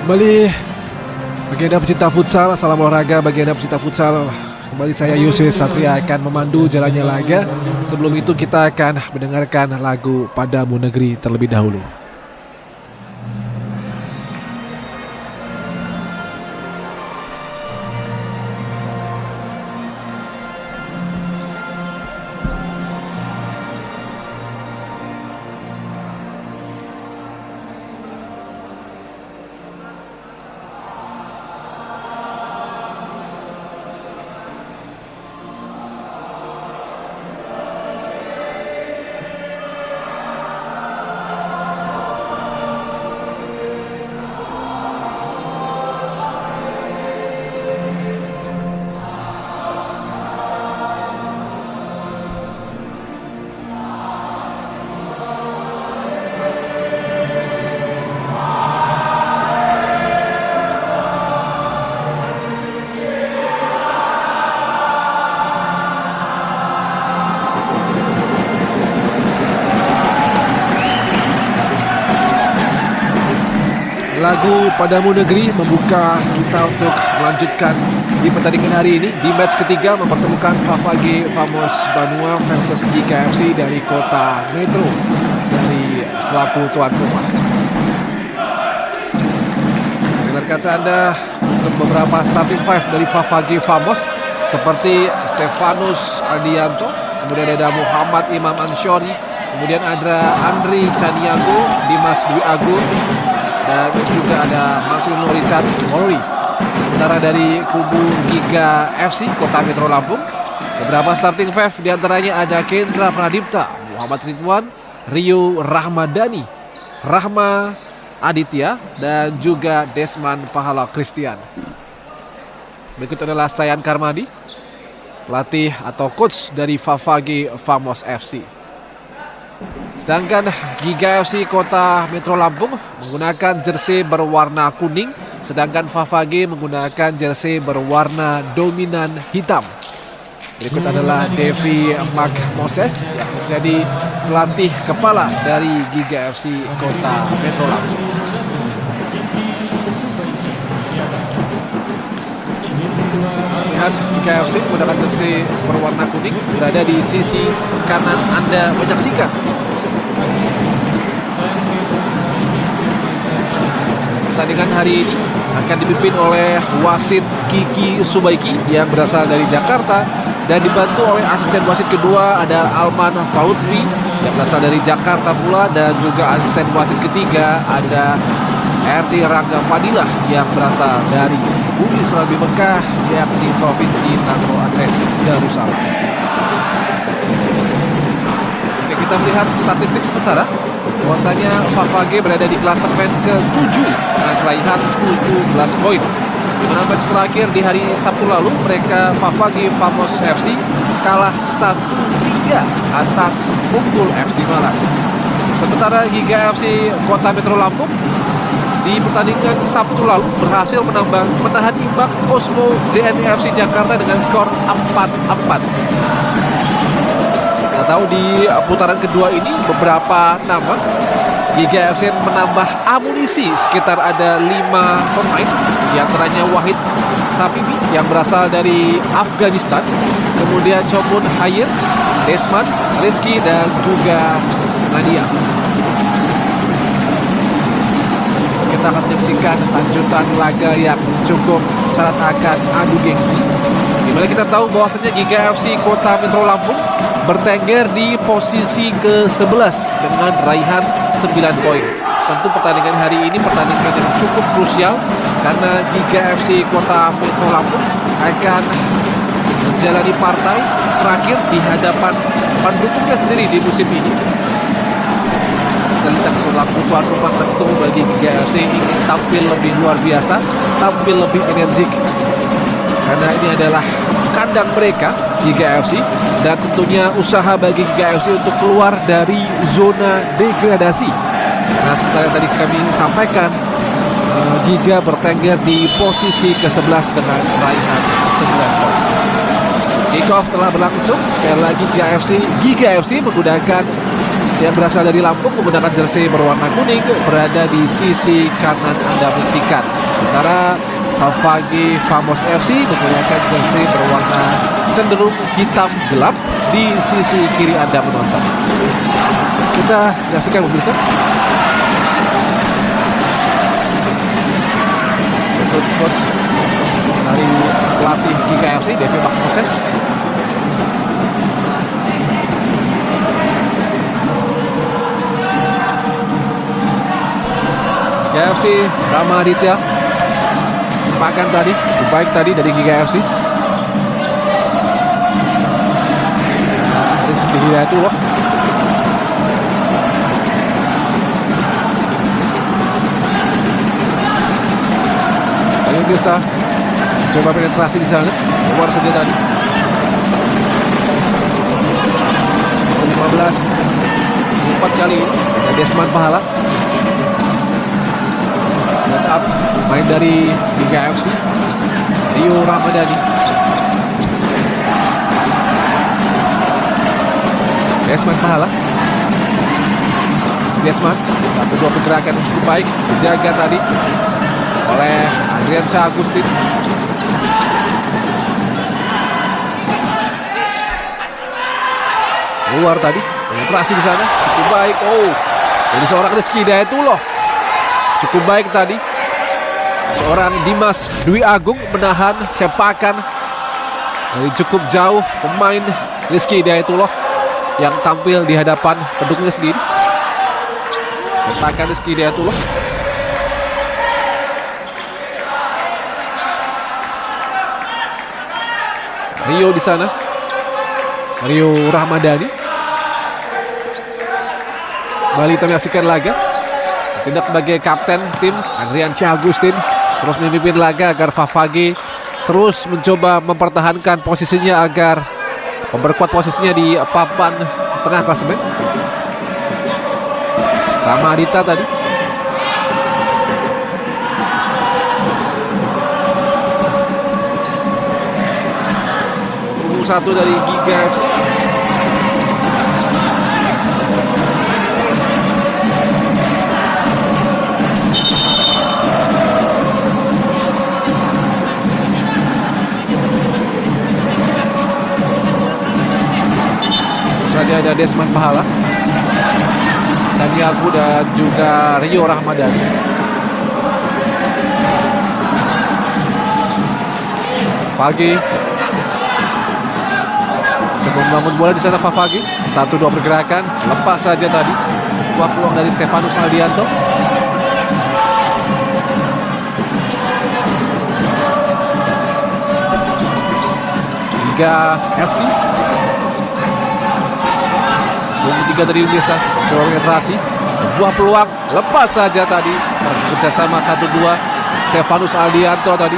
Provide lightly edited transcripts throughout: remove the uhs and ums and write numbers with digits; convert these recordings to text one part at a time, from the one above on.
Kembali bagi Anda pecinta futsal, salam olahraga bagi Anda pecinta futsal. Kembali saya Yusuf Satria akan memandu jalannya laga. Sebelum itu kita akan mendengarkan lagu Padamu Negeri terlebih dahulu. Lagu Padamu Negeri membuka kita untuk melanjutkan di pertandingan hari ini. Di match ketiga mempertemukan Favage Famos Banua versus Giga FC dari Kota Metro dari selaku tuan rumah. Dengan kaca Anda untuk beberapa starting five dari Favage Famos seperti Stefanus Aldianto, kemudian ada Muhammad Imam Ansyori, kemudian ada Andri Caniago, Dimas Dwi Agung, dan juga ada Marcelino Richard Mori. Sementara dari kubu Giga FC Kota Metro Lampung, beberapa starting five diantaranya ada Kendra Pradipta, Muhammad Ridwan, Rio Rahmadani, Rahma Aditya, dan juga Desman Pahala Christian. Berikut adalah Sayan Karmadi, pelatih atau coach dari Favage Famos FC. Sedangkan Giga FC Kota Metro Lampung menggunakan jersey berwarna kuning, sedangkan Favage menggunakan jersey berwarna dominan hitam. Berikut adalah Devi Mark Moses yang menjadi pelatih kepala dari Giga FC Kota Metro Lampung. Lihat Giga FC menggunakan jersey berwarna kuning berada di sisi kanan Anda menyaksikan. Pertandingan hari ini akan dipimpin oleh wasit Kiki Subaiki yang berasal dari Jakarta dan dibantu oleh asisten wasit kedua ada Alman Fautri yang berasal dari Jakarta pula, dan juga asisten wasit ketiga ada RT Rangga Fadilah yang berasal dari Bumi Serabi Mekah yakni Provinsi Nangro Aceh Darussalam. Oke, kita melihat statistik sementara bahwasanya Favage berada di klasemen ke-7 dengan raihan 17 poin. Di mana match terakhir di hari Sabtu lalu mereka Favage Famos FC kalah 1-3 atas Unggul FC Malang. Sementara Giga FC Kota Metro Lampung di pertandingan Sabtu lalu berhasil menahan imbang Osmo JNE FC Jakarta dengan skor 4-4. Kita tahu di putaran kedua ini beberapa nama Giga FC menambah amunisi sekitar ada 5 pemain, di antaranya Wahid Sapibi yang berasal dari Afghanistan, kemudian Chomun Hayir, Desman, Rizky, dan juga Nadia. Kita akan menyaksikan lanjutan laga yang cukup syarat akan adu gengsi, dimana kita tahu bahwasanya Giga FC Kota Metro Lampung bertengger di posisi ke-11 dengan raihan 9 poin. Tentu pertandingan hari ini pertandingan yang cukup krusial karena Giga FC Kota Metro Lampung akan menjalani partai terakhir di hadapan pendukungnya sendiri di musim ini. Dan selaku tuan rumah tentu bagi Giga FC ingin tampil lebih luar biasa, tampil lebih energik, karena ini adalah kandang mereka Giga FC, dan tentunya usaha bagi Giga FC untuk keluar dari zona degradasi. Nah, seperti tadi kami sampaikan, Giga bertengger di posisi ke-11 dengan raihan 9 poin. Kick off telah berlangsung. Sekali lagi Giga FC menggunakan yang berasal dari Lampung menggunakan jersey berwarna kuning berada di sisi kanan Anda menyaksikan. Sementara Favage Famos FC menggunakan jersey berwarna cenderung hitam gelap di sisi kiri Anda menonton. Kita saksikan pemirsa. Coach dari pelatih GKFC Devi Moses. GKFC Rama Aditya makan tadi, baik tadi dari GKFC. Rizky Hidayatullah. Ayo bisa coba penetrasi di sana, keluar saja tadi. 15 4 kali Desmond Pahala. Set up main dari GKFC Rio Ramadhani. Desmond Pahala. Desmond satu dua pergerakan cukup baik, dijaga tadi oleh Adrian Syah Agustin. Keluar tadi, penetrasi di sana cukup baik. Oh, jadi seorang Rizky Hidayatullah cukup baik tadi. Seorang Dimas Dwi Agung menahan sepakan dari cukup jauh pemain Rizky Hidayatullah yang tampil di hadapan pendukungnya sendiri. Sepakan Rizky Hidayatullah. Rio di sana. Rio Ramadhani. Kembali kita menyaksikan laga. Tidak sebagai kapten tim Adrian Syah Agustin terus memimpin laga agar Favage terus mencoba mempertahankan posisinya agar memperkuat posisinya di papan tengah klasemen. Rama Adita tadi. Satu dari Giga FC. Tadi ada Desmond Pahala, Sandiago dan juga Rio Ramadhani. Pagi membangun bola di sana Favage. 1-2 pergerakan, lepas saja tadi. Sebuah peluang dari Stefanus Aldianto. Liga FC. 23 dari Unesa, penetrasi. Sebuah peluang, lepas saja tadi. Bersama 1-2 Stefanus Aldianto tadi.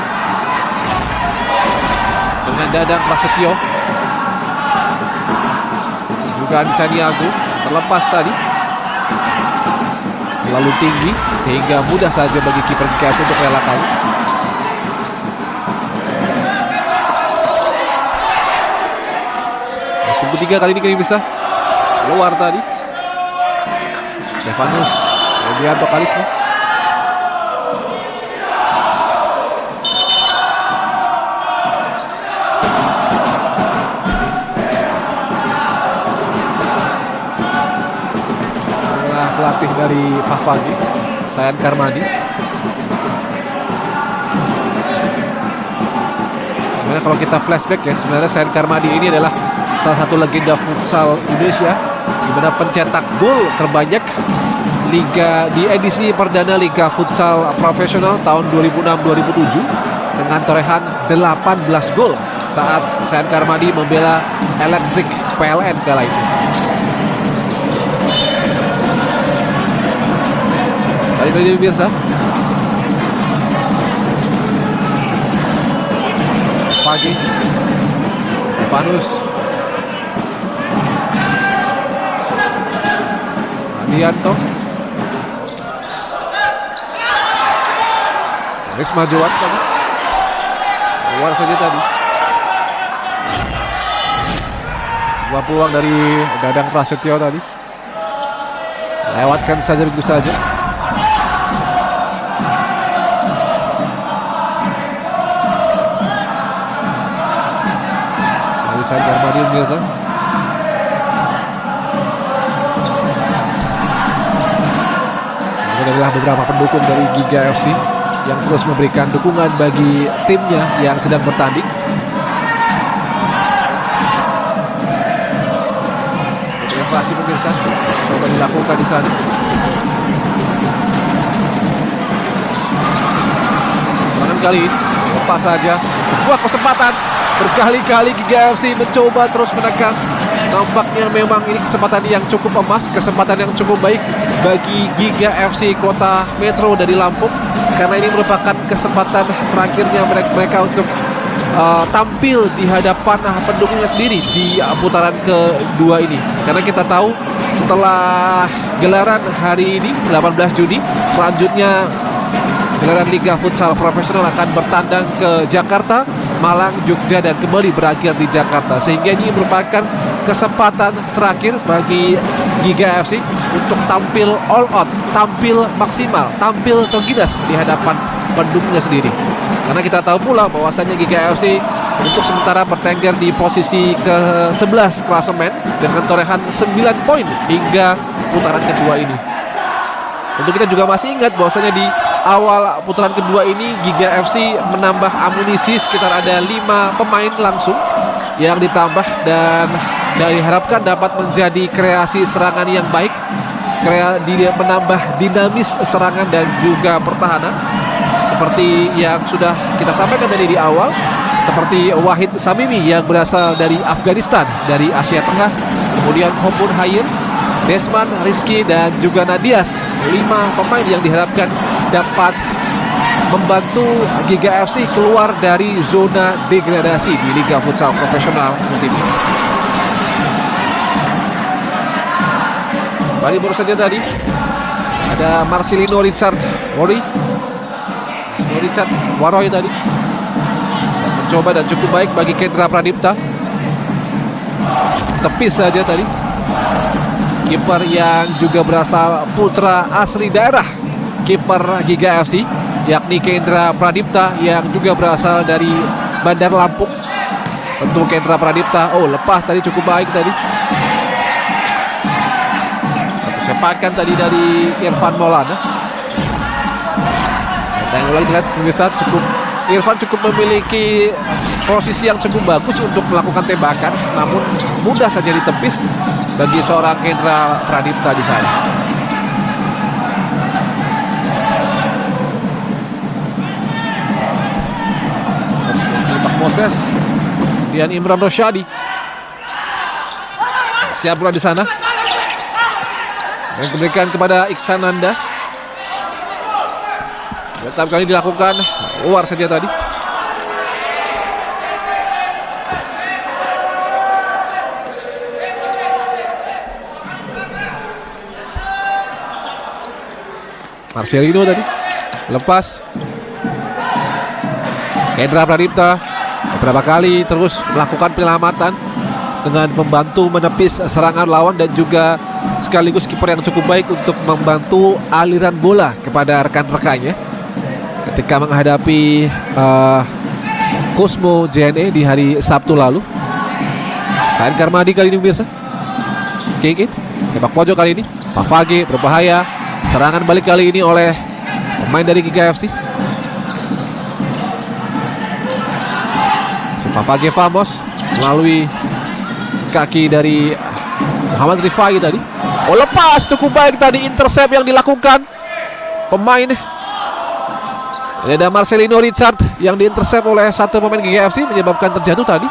Dengan Dadang Prasetyo. Bukan Sandiago, terlepas tadi. Terlalu tinggi sehingga mudah saja bagi kiper GKFC untuk relakan. Musim ketiga kali ini kami bisa keluar tadi. Stefanus Aldianto Kalisma. Pelatih dari Favage, Sayan Karmadi. Sebenarnya kalau kita flashback ya, sebenarnya Sayan Karmadi ini adalah salah satu legenda futsal Indonesia di mana pencetak gol terbanyak di edisi perdana Liga Futsal Profesional tahun 2006-2007 dengan torehan 18 gol saat Sayan Karmadi membela Elektrik PLN kala itu. Kali biasa. Pagi. Stefanus. Adianto. Risma Jowan tadi. Keluar saja tadi. Dua peluang dari Dadang Prasetyo tadi. Lewatkan saja begitu saja. Sandar Madiun Mirza. Ini adalah beberapa pendukung dari Giga FC yang terus memberikan dukungan bagi timnya yang sedang bertanding. Motivasi pemirsa coba dilakukan di sana. Serangan kali ini lepas saja, sebuah kesempatan. Berkali-kali Giga FC mencoba terus menekan. Nampaknya memang ini kesempatan yang cukup emas, kesempatan yang cukup baik bagi Giga FC Kota Metro dari Lampung, karena ini merupakan kesempatan terakhirnya mereka untuk tampil di hadapan pendukungnya sendiri di putaran kedua ini. Karena kita tahu setelah gelaran hari ini 18 Juni, selanjutnya gelaran Liga Futsal Profesional akan bertandang ke Jakarta, Malang, Jogja, dan kembali berakhir di Jakarta. Sehingga ini merupakan kesempatan terakhir bagi Giga FC untuk tampil all out, tampil maksimal, tampil terginas di hadapan pendukungnya sendiri. Karena kita tahu pula bahwasanya Giga FC untuk sementara bertengger di posisi ke-11 klasemen dengan torehan 9 poin hingga putaran kedua ini. Tentu kita juga masih ingat bahwasanya di awal putaran kedua ini Giga FC menambah amunisi sekitar ada 5 pemain langsung yang ditambah, dan diharapkan dapat menjadi kreasi serangan yang baik, menambah dinamis serangan dan juga pertahanan seperti yang sudah kita sampaikan tadi di awal, seperti Wahid Samimi yang berasal dari Afghanistan, dari Asia Tengah, kemudian Hopun Hayin, Desman, Rizky, dan juga Nadias. 5 pemain yang diharapkan dapat membantu Giga FC keluar dari zona degradasi di Liga Futsal Profesional musim ini. Baru saja tadi ada Marcelino Richard Waroy tadi mencoba dan cukup baik bagi Kendra Pradipta. Tepis saja tadi. Kiper yang juga berasal putra asli daerah kiper Giga FC, yakni Kendra Pradipta yang juga berasal dari Bandar Lampung. Tentu Kendra Pradipta, lepas tadi cukup baik tadi. Satu sepakan tadi dari Irfan Maulana. Kita yang lagi lihat pemirsa, Irfan cukup memiliki posisi yang cukup bagus untuk melakukan tembakan, namun mudah saja ditepis bagi seorang Kendra Pradipta di sana. Pak Moses, kemudian Imran Rosyadi siap pula di sana. Yang diberikan kepada Iksan Nanda. Tetap kali dilakukan luar saja tadi. Marcelino tadi lepas. Kendra Pradipta beberapa kali terus melakukan penyelamatan dengan membantu menepis serangan lawan dan juga sekaligus kiper yang cukup baik untuk membantu aliran bola kepada rekan-rekannya ketika menghadapi Cosmo JNE di hari Sabtu lalu. Kain Karmadi kali ini biasa. Kingin tembak pojok kali ini. Pavage berbahaya. Serangan balik kali ini oleh pemain dari Giga FC. Pavage Famos melalui kaki dari Muhammad Rifai tadi. Lepas cukup baik tadi intercept yang dilakukan pemain. Ini ada Marcelino Richard yang diintercept oleh satu pemain Giga FC menyebabkan terjatuh tadi.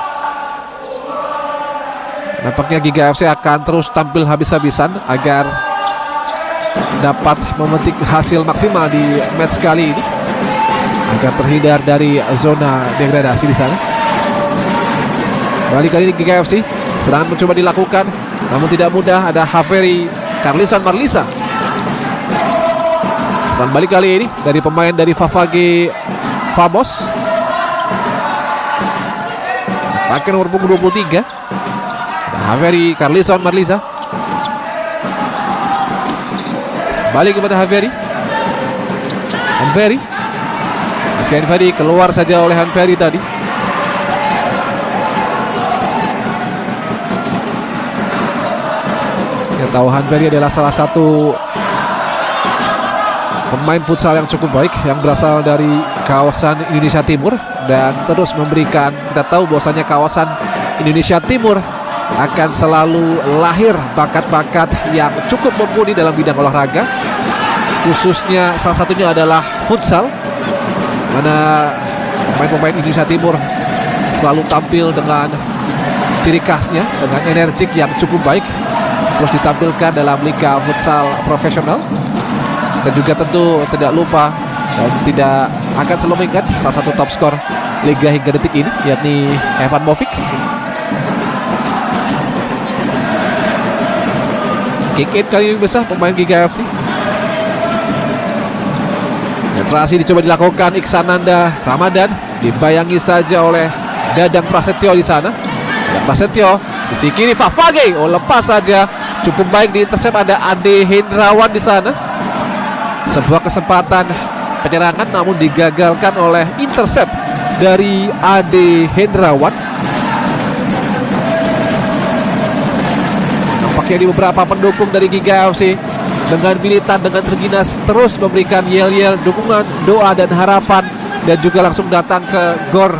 Nampaknya Giga FC akan terus tampil habis-habisan agar dapat memetik hasil maksimal di match kali ini agar terhindar dari zona degradasi di sana. Kali ini Giga FC serangan mencoba dilakukan, namun tidak mudah. Ada Haveri Carlisan Marlisa. Dan balik kali ini dari pemain dari Pavage Famos. Pakai nomor punggung 23. Haveri Carlisan Marlisa. Balik kepada Hanferi. Masih Hanferi, keluar saja oleh Hanferi tadi. Kita tahu Hanferi adalah salah satu pemain futsal yang cukup baik yang berasal dari kawasan Indonesia Timur dan terus memberikan, kita tahu bahwasanya kawasan Indonesia Timur akan selalu lahir bakat-bakat yang cukup mumpuni dalam bidang olahraga, khususnya salah satunya adalah futsal, mana pemain-pemain Indonesia Timur selalu tampil dengan ciri khasnya, dengan energik yang cukup baik, terus ditampilkan dalam liga futsal profesional. Dan juga tentu tidak lupa dan tidak akan selalu mengingat salah satu top skor liga hingga detik ini, yakni Evan Movic. Kick in kali ini besar pemain Giga FC. Penetrasi dicoba dilakukan Iksananda Ramadan, dibayangi saja oleh Dadang Prasetyo di sana. Prasetyo di sisi kiri Fafage, lepas saja, cukup baik di intercept, ada Ade Hendrawan di sana. Sebuah kesempatan penyerangan namun digagalkan oleh intercept dari Ade Hendrawan. Nampaknya di beberapa pendukung dari Giga FC dengan militan, dengan terginas terus memberikan yel-yel dukungan, doa dan harapan, dan juga langsung datang ke GOR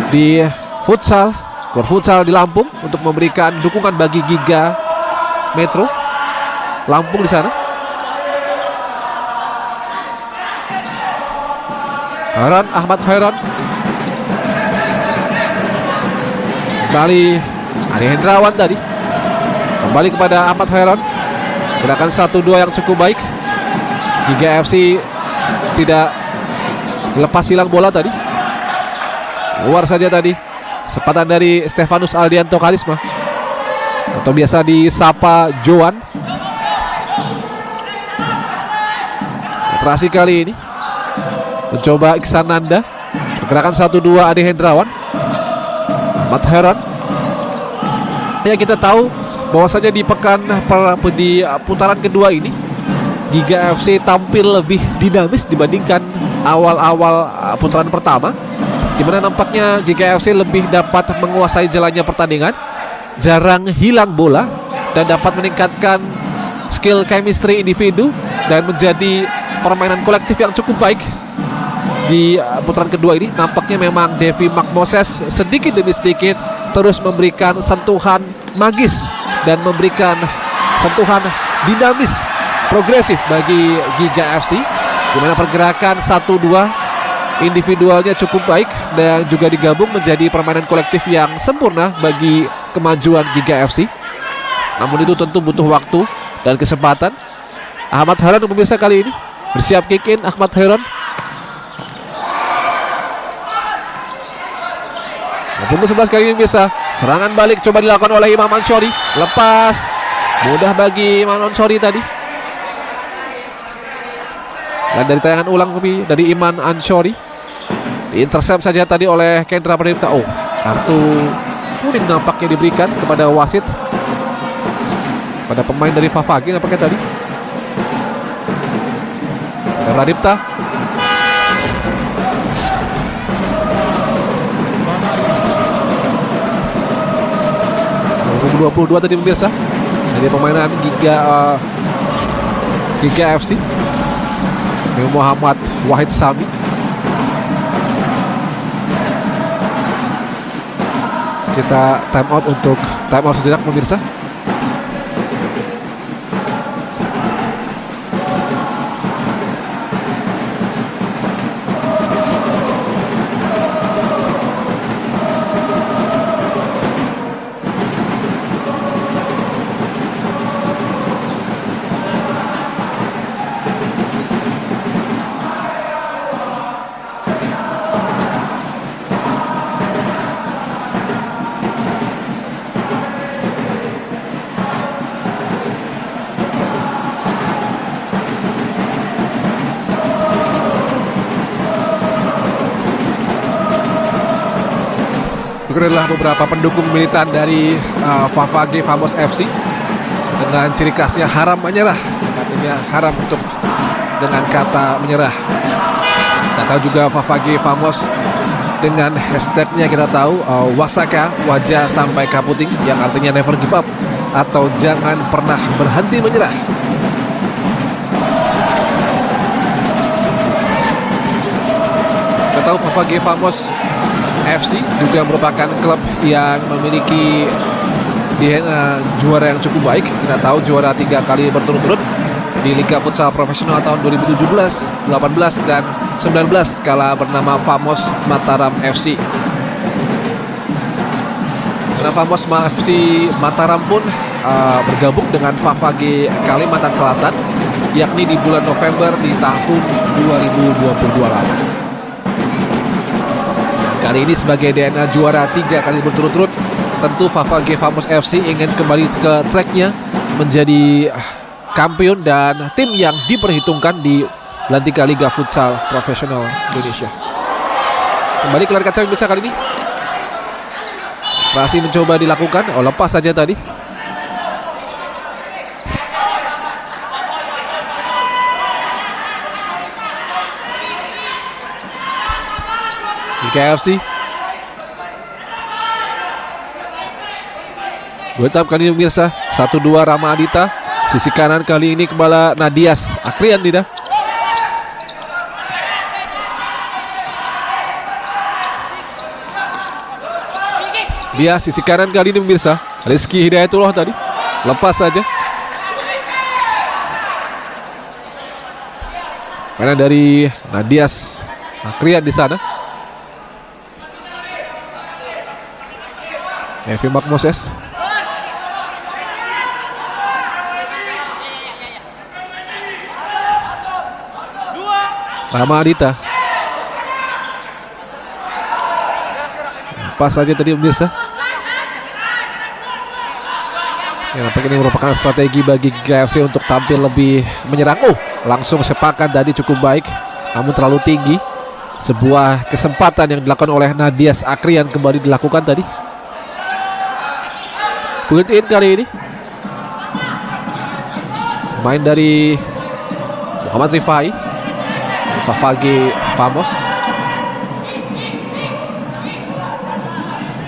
di GOR Futsal di Lampung untuk memberikan dukungan bagi Giga Metro Lampung di sana. Ahmad Khairon kembali, Ade Hendrawan tadi kembali kepada Ahmad Khairon. Gerakan 1-2 yang cukup baik. Giga FC tidak lepas hilang bola tadi, luar saja tadi. Sepatan dari Stefanus Aldianto Karisma atau biasa disapa Joan. Operasi kali ini mencoba Iksananda. Gerakan 1-2 Ade Hendrawan, Ahmad Khairon. Ya, kita tahu bahwasanya di putaran kedua ini Giga FC tampil lebih dinamis dibandingkan awal-awal putaran pertama, di mana nampaknya Giga FC lebih dapat menguasai jalannya pertandingan, jarang hilang bola, dan dapat meningkatkan skill chemistry individu dan menjadi permainan kolektif yang cukup baik. Di putaran kedua ini nampaknya memang Devi Makmoses sedikit demi sedikit terus memberikan sentuhan magis dan memberikan sentuhan dinamis progresif bagi Giga FC, di mana pergerakan 1-2 individualnya cukup baik dan juga digabung menjadi permainan kolektif yang sempurna bagi kemajuan Giga FC. Namun itu tentu butuh waktu dan kesempatan. Ahmad Khairon pemirsa kali ini bersiap kick in. Ahmad Khairon Pukul 11 kali ini bisa. Serangan balik coba dilakukan oleh Imam Anshori. Lepas. Mudah bagi Imam Anshori tadi. Dan dari tayangan ulang dari Iman Anshori, intercept saja tadi oleh Kendra Pradipta. Oh, kartu kuning nampaknya diberikan kepada wasit, pada pemain dari Fafage nampaknya tadi. Pradipta 2022 tadi pemirsa, dari pemainan Giga FC. Muhammad Wahid Sami. Kita time out sejenak pemirsa. Itu adalah beberapa pendukung militan dari Fafage Famos FC. dengan ciri khasnya haram menyerah. Artinya haram untuk dengan kata menyerah. Kita tahu juga Favage Famos dengan hashtagnya kita tahu Wasaka wajah sampai kaputing, yang artinya never give up atau jangan pernah berhenti menyerah. Kita tahu Favage Famos FC juga merupakan klub yang memiliki DNA juara yang cukup baik. Kita tahu juara 3 kali berturut-turut di Liga Futsal Profesional tahun 2017, 18, dan 19 kala bernama Famos Mataram FC. Karena Famos FC Mataram pun bergabung dengan Favage Kalimantan Selatan, yakni di bulan November di tahun 2022 lalu. Kali ini sebagai DNA juara 3 kali berturut-turut, tentu Favage Famos FC ingin kembali ke tracknya menjadi kampion dan tim yang diperhitungkan di Belantika Liga Futsal Profesional Indonesia. Kembali ke layar kaca pemirsa kali ini. Masih mencoba dilakukan, lepas saja tadi. KFC. Buat kali ini pemirsa, 1-2 Rama Adita. Sisi kanan kali ini kepala Nadias Akrian tidak. Dia sisi kanan kali ini pemirsa, Rizky Hidayatullah tadi. Lepas saja. Karena dari Nadias Akrian di sana. Evi Makmoses. Rama Adita. Pas saja tadi pemirsa. Ya, nampaknya ini merupakan strategi bagi KFC untuk tampil lebih menyerang. Langsung sepakan tadi cukup baik, namun terlalu tinggi. Sebuah kesempatan yang dilakukan oleh Nadias Akrian kembali dilakukan tadi. Build in kali ini main dari Muhammad Rifai, Favage Famos.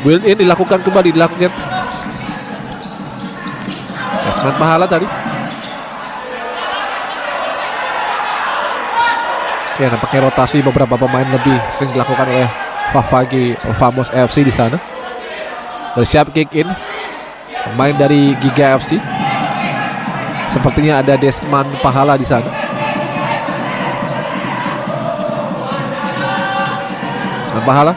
Build in dilakukan kembali dilakukan. Desmond Pahala tadi. Ya, nampaknya rotasi beberapa pemain lebih sering dilakukan oleh Favage Famos FC di sana. Bersiap kick in pemain dari Giga FC. Sepertinya ada Desmond Pahala di sana. Desmond Pahala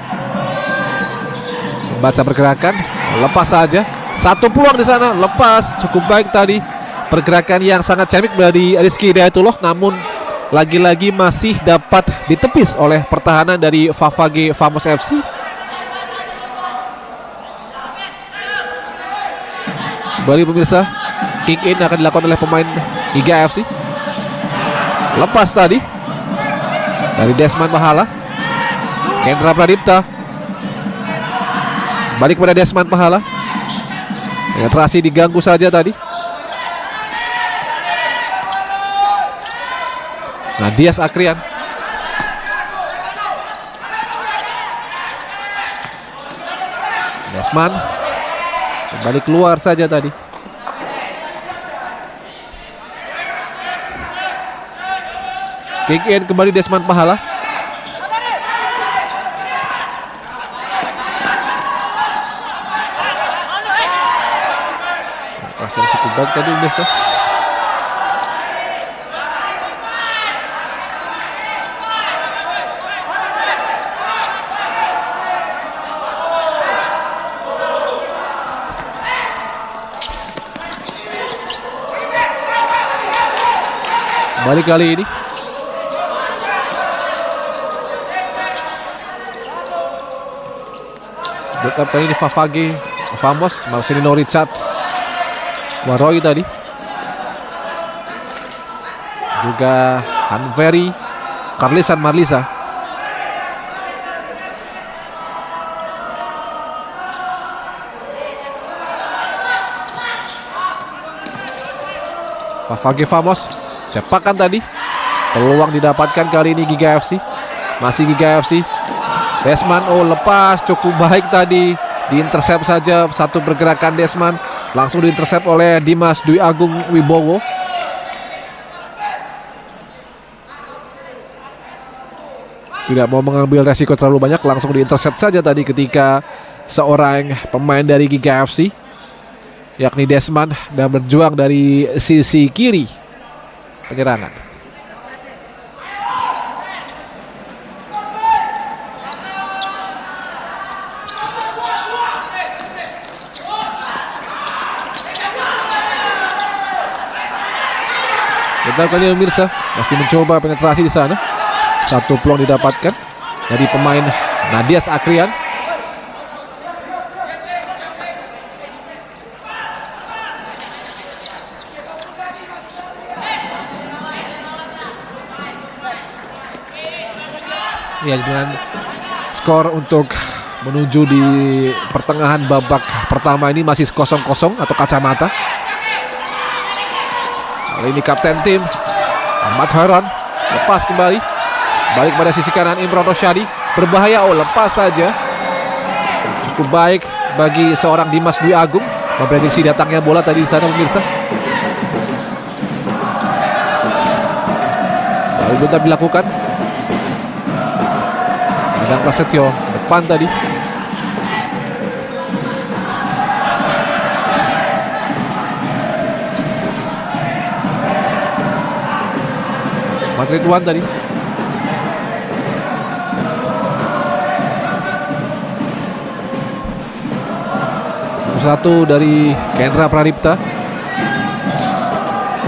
membaca pergerakan, lepas saja. Satu peluang di sana, lepas cukup baik tadi. Pergerakan yang sangat ciamik dari Rizky Hidayatullah, namun lagi-lagi masih dapat ditepis oleh pertahanan dari Favage Famos FC. Kembali pemirsa, kick in akan dilakukan oleh pemain Giga FC. Lepas tadi dari Desmond Pahala. Kendra Pradipta. Balik kepada Desmond Pahala. Penetrasi diganggu saja tadi. Nadias Akrian. Desmond kembali keluar saja tadi. Kick in kembali Desmond Pahala. Pasang cukup baik tadi biasa. Kembali kali ini backup kali ini Favage Famos, Marcelino Richard Waroy tadi, juga Hanveri Karlisan Marlisa. Favage Famos. Cepakan tadi. Peluang didapatkan kali ini Giga FC. Masih Giga FC. Desman, lepas cukup baik tadi. Diintercept saja satu pergerakan Desman. Langsung diintercept oleh Dimas Dwi Agung Wibowo. Tidak mau mengambil resiko terlalu banyak, langsung diintercept saja tadi ketika seorang pemain dari Giga FC, yakni Desman, dan berjuang dari sisi kiri penyerangan. Kita kali pemirsa masih mencoba penetrasi di sana. Satu peluang didapatkan dari pemain Nadias Akrian. Ya, dengan skor untuk menuju di pertengahan babak pertama ini masih 0-0 atau kacamata. Kali ini kapten tim Ahmad Haran lepas kembali. Balik pada sisi kanan Imron Rosyadi. Berbahaya, lepas saja. Cukup baik bagi seorang Dimas Dwi Agung memprediksi datangnya bola tadi di sana pemirsa. Lalu tetap dilakukan. Dan Prasetyo depan tadi. Ridwan tadi. Satu dari Kendra Pradipta.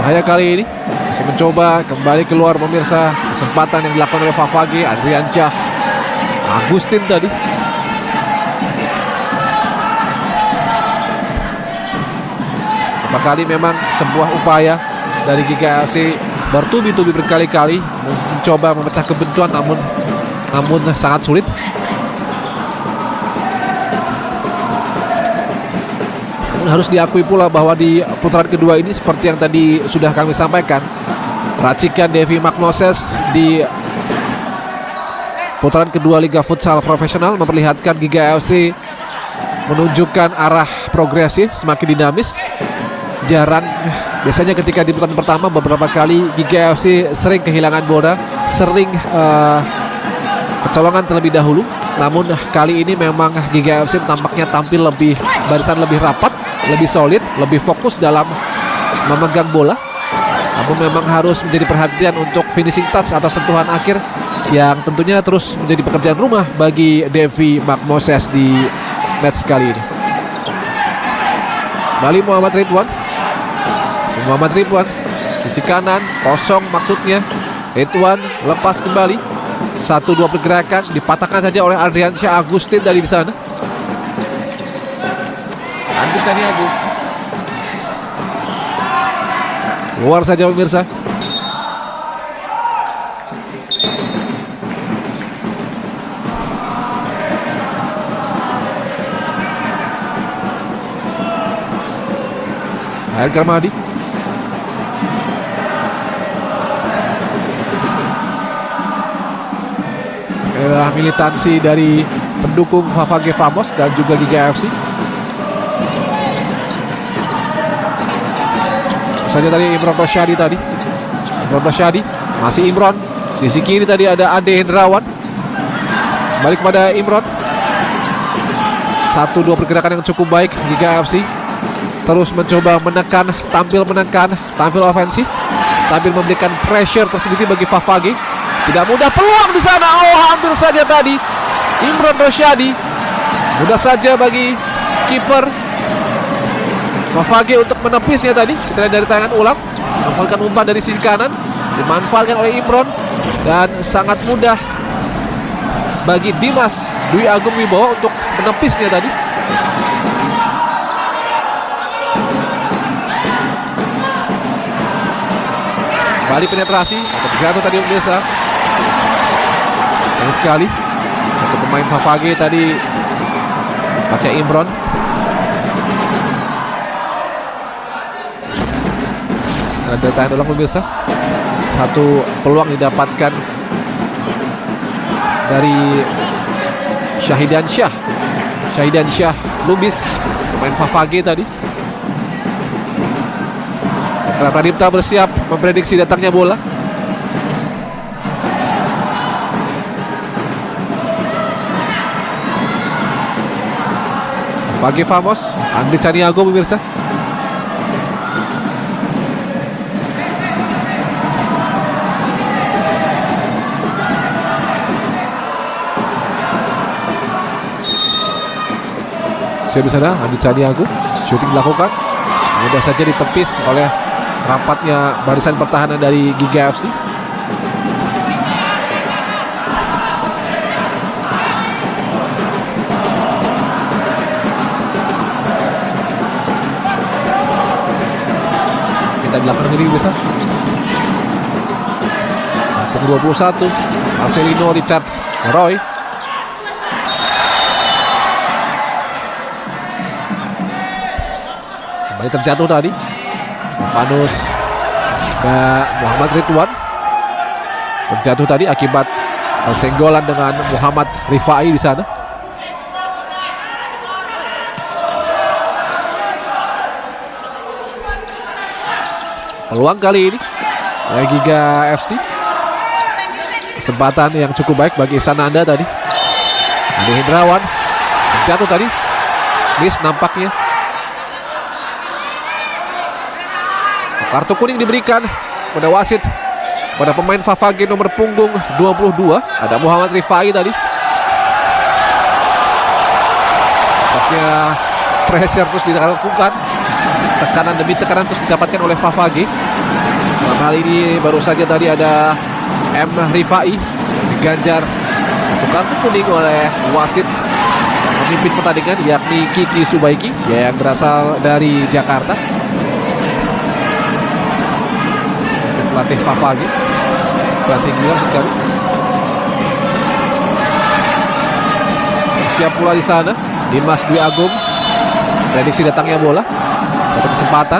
Bahaya kali ini. Masih mencoba kembali keluar pemirsa. Kesempatan yang dilakukan oleh Favage, Adriansyah, Agustin tadi. Beberapa kali memang sebuah upaya dari Giga FC bertubi-tubi berkali-kali mencoba memecah kebuntuan, namun sangat sulit. Harus diakui pula bahwa di putaran kedua ini seperti yang tadi sudah kami sampaikan, racikan Devi Magnoses di putaran kedua Liga Futsal Profesional memperlihatkan Giga FC menunjukkan arah progresif, semakin dinamis. Biasanya ketika di putaran pertama beberapa kali Giga FC sering kehilangan bola, sering kecolongan terlebih dahulu. Namun kali ini memang Giga FC tampaknya tampil barisan lebih rapat, lebih solid, lebih fokus dalam memegang bola. Namun memang harus menjadi perhatian untuk finishing touch atau sentuhan akhir yang tentunya terus menjadi pekerjaan rumah bagi Devi Magnoses di match kali ini. Kembali Muhammad Ridwan sisi kanan kosong, maksudnya Ridwan lepas kembali. 1-2 pergerakan dipatahkan saja oleh Adriansyah Agustin dari di sana. Andi Saniabu luar saja pemirsa. Air Karmadi. Adalah militansi dari pendukung Favage Famos dan juga Giga FC. Saja tadi Imron Rosyadi. Masih Imron. Di sisi kiri tadi ada Ade Hendrawan. Balik kepada Imron. 1-2 pergerakan yang cukup baik Giga FC. Terus mencoba tampil ofensif, tampil memberikan pressure tersendiri bagi Favage. Tidak mudah, peluang di sana. Hampir saja tadi Imron Rosyadi. Mudah saja bagi kiper Favage untuk menepisnya tadi. Kita lihat dari tayangan ulang. Memanfaatkan umpan dari sisi kanan, dimanfaatkan oleh Imron, dan sangat mudah bagi Dimas Dwi Agung Wibowo untuk menepisnya tadi. Balik penetrasi, jatuh tadi pemirsa. Ini sekali untuk pemain Favage tadi pakai Imron. Ada tahan ulang pemirsa. Satu peluang didapatkan dari Syahidan Syah Lubis, pemain Favage tadi. Pradipta bersiap memprediksi datangnya bola. Favage Famos, Andri Caniago pemirsa. Siap di sana, Andri Caniago, shooting dilakukan, mudah saja ditepis oleh rapatnya barisan pertahanan dari Giga FC. Kita dilakukan sendiri bisa. Untuk 21, Marcelino Richard Roy. Kembali terjatuh tadi. Stefanus dan Muhammad Ridwan terjatuh tadi akibat senggolan dengan Muhammad Rifai di sana. Peluang kali ini oleh Giga FC. Kesempatan yang cukup baik bagi Sananda tadi. Adi Hendrawan terjatuh tadi. Miss nampaknya. Kartu kuning diberikan pada wasit, pada pemain Favage nomor punggung 22. Ada Muhammad Rifai tadi. Pasnya pressure terus dilakukan. Tekanan demi tekanan terus didapatkan oleh Favage. Dalam hal ini baru saja tadi ada M. Rifai diganjar kartu kuning oleh wasit pemimpin pertandingan, yakni Kiki Subaiki yang berasal dari Jakarta. Pelatih Favage, pelatih gila sekali. Siap pula di sana Dimas Dwi Agung, prediksi datangnya bola. Satu kesempatan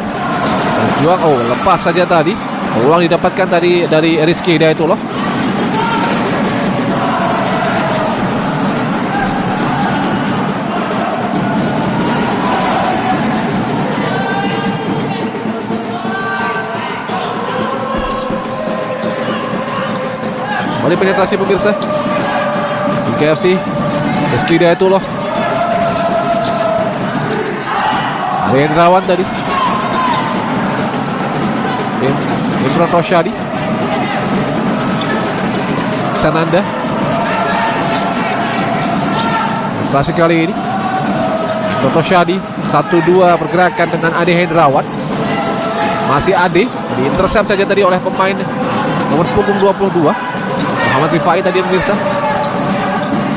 berjuang, lepas saja tadi. Peluang didapatkan tadi dari Rizky Hidayatullah. Kembali penetrasi pemirsa. Giga FC, Rizky Hidayatullah. Ada Hendrawan tadi. Imran Rosyadi. Sananda. Penetrasi kali ini Imran Rosyadi 1-2 pergerakan dengan Ade Hendrawan. Masih Ade, diintercept saja tadi oleh pemain nomor punggung 22 Muhammad Rifai tadi pemirsa.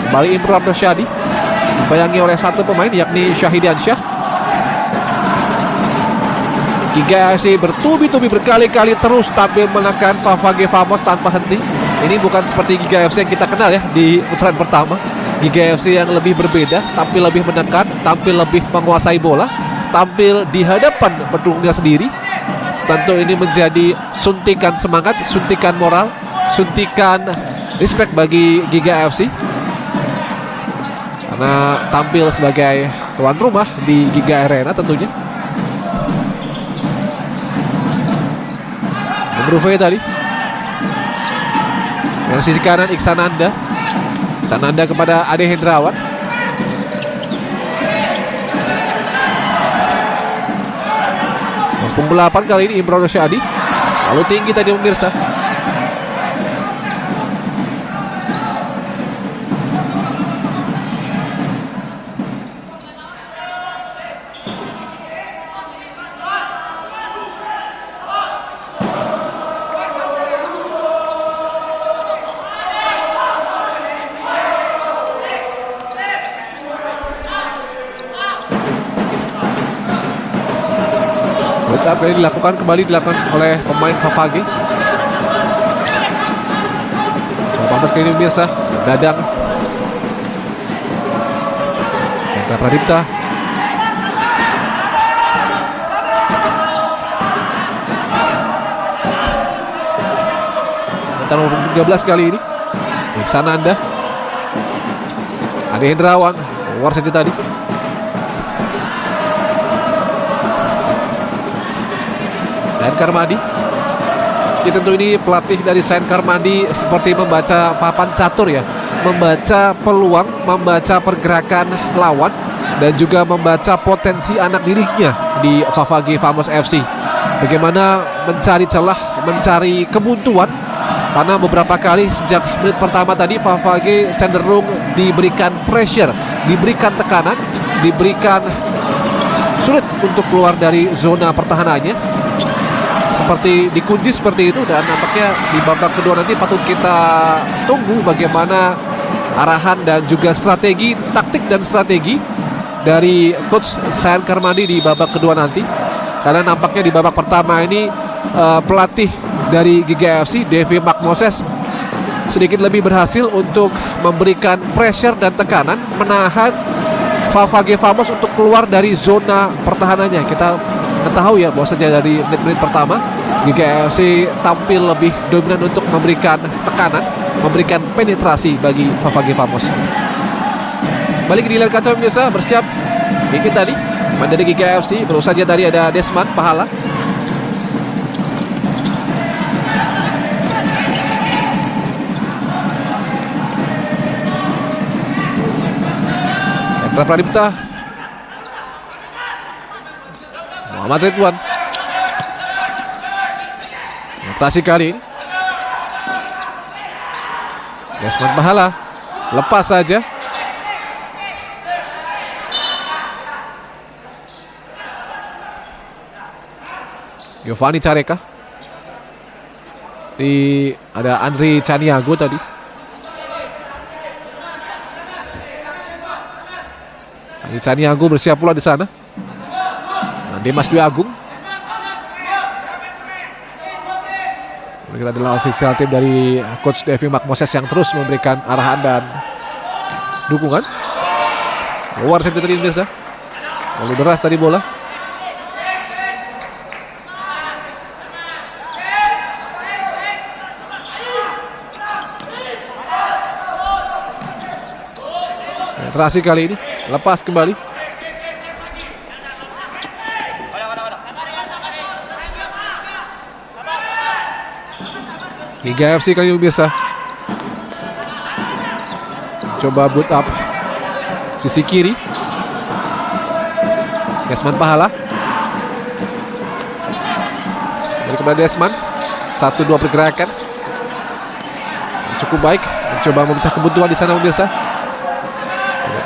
Kembali Imran Rosyadi dibayangi oleh satu pemain yakni Syahidan Syah. Giga FC bertubi-tubi berkali-kali terus tampil menekan Favage Famos tanpa henti. Ini bukan seperti Giga FC yang kita kenal ya di putaran pertama. Giga FC yang lebih berbeda, tampil lebih menekan, tampil lebih menguasai bola, tampil di hadapan pendukungnya sendiri. Tentu ini menjadi suntikan semangat, suntikan moral, suntikan respect bagi Giga FC. Karena tampil sebagai tuan rumah di Giga Arena tentunya. Rufai tadi. Yang sisi kanan Iksananda. Iksananda kepada Ade Hendrawan. Punggung 8 kali ini Imran Rosyadi. Lalu tinggi tadi pemirsa. Saat ini kembali dilakukan oleh pemain Favage. 18 kali ini biasa Dadang dan Pradipta. pertahanan nomor 13 kali ini. Sananda, Ade Hendrawan, keluar saja tadi. Sayan Karmadi. Tentu ini pelatih dari Sayan Karmadi seperti membaca papan catur ya, membaca peluang, membaca pergerakan lawan, dan juga membaca potensi anak dirinya di Favage Famos FC. Bagaimana mencari celah, mencari kebuntuan, karena beberapa kali sejak menit pertama tadi Favage cenderung diberikan pressure, diberikan tekanan, diberikan sulit untuk keluar dari zona pertahanannya. Seperti dikunci seperti itu, dan nampaknya di babak kedua nanti patut kita tunggu bagaimana arahan dan juga strategi, taktik dan strategi dari coach Sayan Karmadi di babak kedua nanti. Karena nampaknya di babak pertama ini pelatih dari GGFC, Devi Makmoses, sedikit lebih berhasil untuk memberikan pressure dan tekanan, menahan Favage Famos untuk keluar dari zona pertahanannya. Kita tahu ya bahwasanya dari menit-menit pertama GGFC tampil lebih dominan untuk memberikan tekanan, memberikan penetrasi bagi Favage Famos. Balik di layar kaca pemirsa, bersiap ini tadi pemain dari GGFC. Baru saja tadi ada Desmond Pahala. Hendra Pradipta, Muhammad Ridwan. Penetrasi kali ini Desmond Pahala lepas saja. Giovanni Careka. Ada Andri Caniago tadi. Andri Caniago bersiap pula di sana. Nah, Dimas Dwi Agung. Kita adalah official tim dari coach Devi Makmoses yang terus memberikan arahan dan dukungan. Keluar saja tadi Indonesia. Lalu deras tadi bola. Penetrasi kali ini lepas kembali. GGFC kali ini biasa coba boot up sisi kiri. Desmond Pahala dari kepada Desmond. 1-2 pergerakan cukup baik, mencoba memecah kebutuhan di sana pemirsa.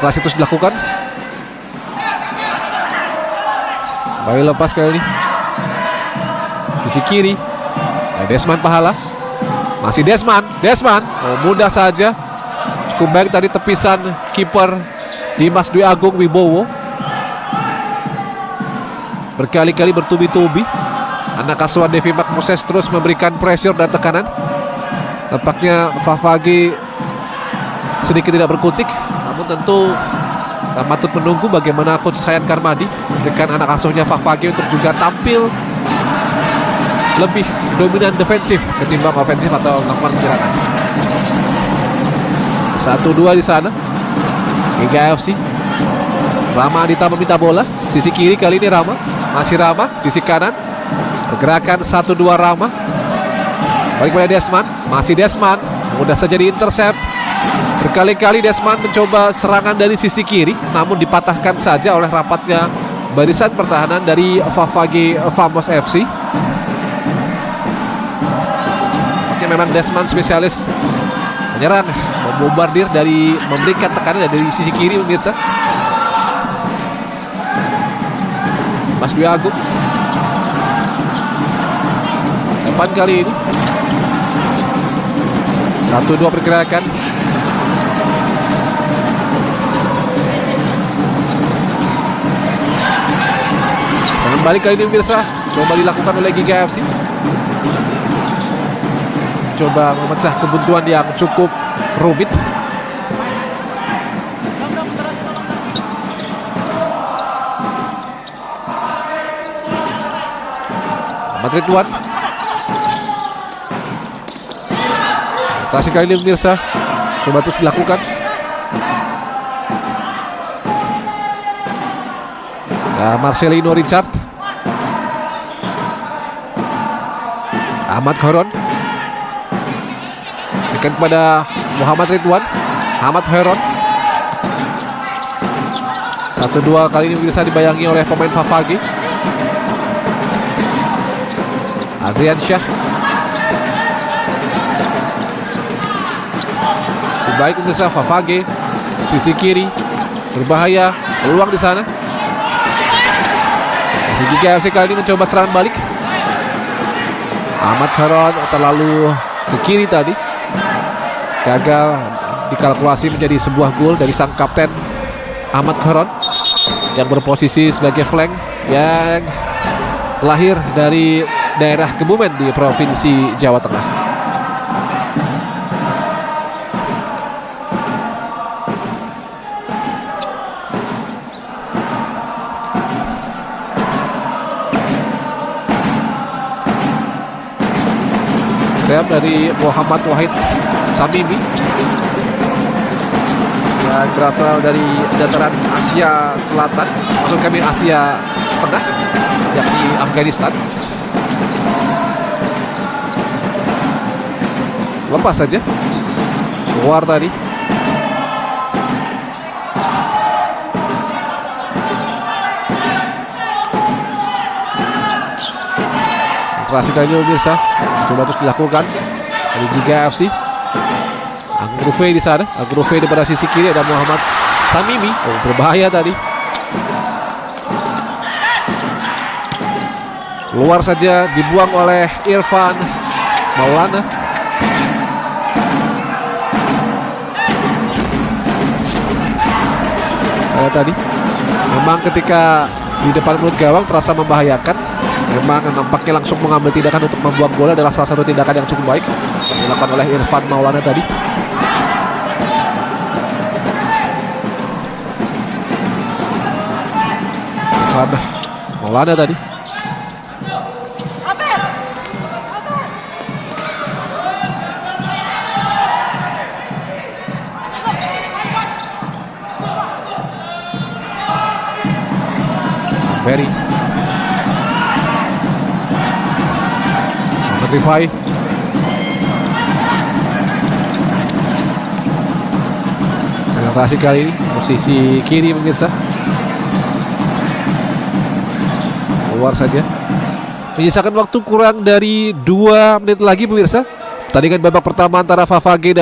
Kelas itu dilakukan. Baik, lepas kali ini sisi kiri. Desmond Pahala. Masih Desmond. Mudah saja. Cukup baik tadi tepisan kiper Dimas Dwi Agung Wibowo. Berkali-kali bertubi-tubi anak asuhan Devi Makmoses terus memberikan pressure dan tekanan. Nampaknya Favage sedikit tidak berkutik, namun tentu patut menunggu bagaimana coach Sayan Karmadi memberikan anak asuhnya Favage untuk juga tampil lebih dominan defensif ketimbang ofensif atau melakukan penyerangan. 1-2 di sana. GGFC. Rama Adita meminta bola. Sisi kiri kali ini Rama. Masih Rama. Sisi kanan. Pergerakan 1-2 Rama. Balik pada Desmond. Masih Desmond. Mudah saja di-intercept. Berkali-kali Desmond mencoba serangan dari sisi kiri, namun dipatahkan saja oleh rapatnya barisan pertahanan dari Favage Famos FC. Memang Desmond spesialis menyerang, membombardir dari memberikan tekanan dari sisi kiri pemirsa. Mas Dwi Agung depan kali ini. 1-2 pergerakan. Dan balik kali ini pemirsa, coba dilakukan oleh GGFC. Coba memecah kebuntuan yang cukup rumit. Ahmad Ridwan. Penetrasi kali ini pemirsa, coba terus dilakukan. Nah, Marcelino Richard, Ahmad Horon, berikan kepada Muhammad Ridwan. Ahmad Horon, 1-2 kali ini bisa dibayangi oleh pemain Favage. Adrian Syah, baik pemirsa, Favage sisi kiri berbahaya, peluang di sana. GKFC kali ini mencoba serangan balik. Ahmad Horon terlalu ke kiri tadi, gagal dikalkulasi menjadi sebuah gol dari sang kapten Ahmad Horon yang berposisi sebagai flank yang lahir dari daerah Kebumen di Provinsi Jawa Tengah. Sayap dari Muhammad Wahid Samimi yang berasal dari dataran Asia Selatan, maksud kami Asia Tengah, yakni Afghanistan. Lepas saja keluar tadi. Operasi kali ini pemirsa coba terus dilakukan dari GKFC. Angrufe di sana, Angrufe di pada sisi kiri ada Muhammad Samimi. Oh, berbahaya tadi. Keluar saja, dibuang oleh Irfan Maulana. Tadi memang ketika di depan mulut gawang terasa membahayakan. Memang nampaknya langsung mengambil tindakan untuk membuang bola adalah salah satu tindakan yang cukup baik yang dilakukan oleh Irfan Maulana tadi. Irfan Maulana tadi. Berry Rifai, penetrasi kali ini posisi kiri pemirsa, keluar saja. Menyisakan waktu kurang dari 2 menit lagi pemirsa. Pertandingan babak pertama antara Favage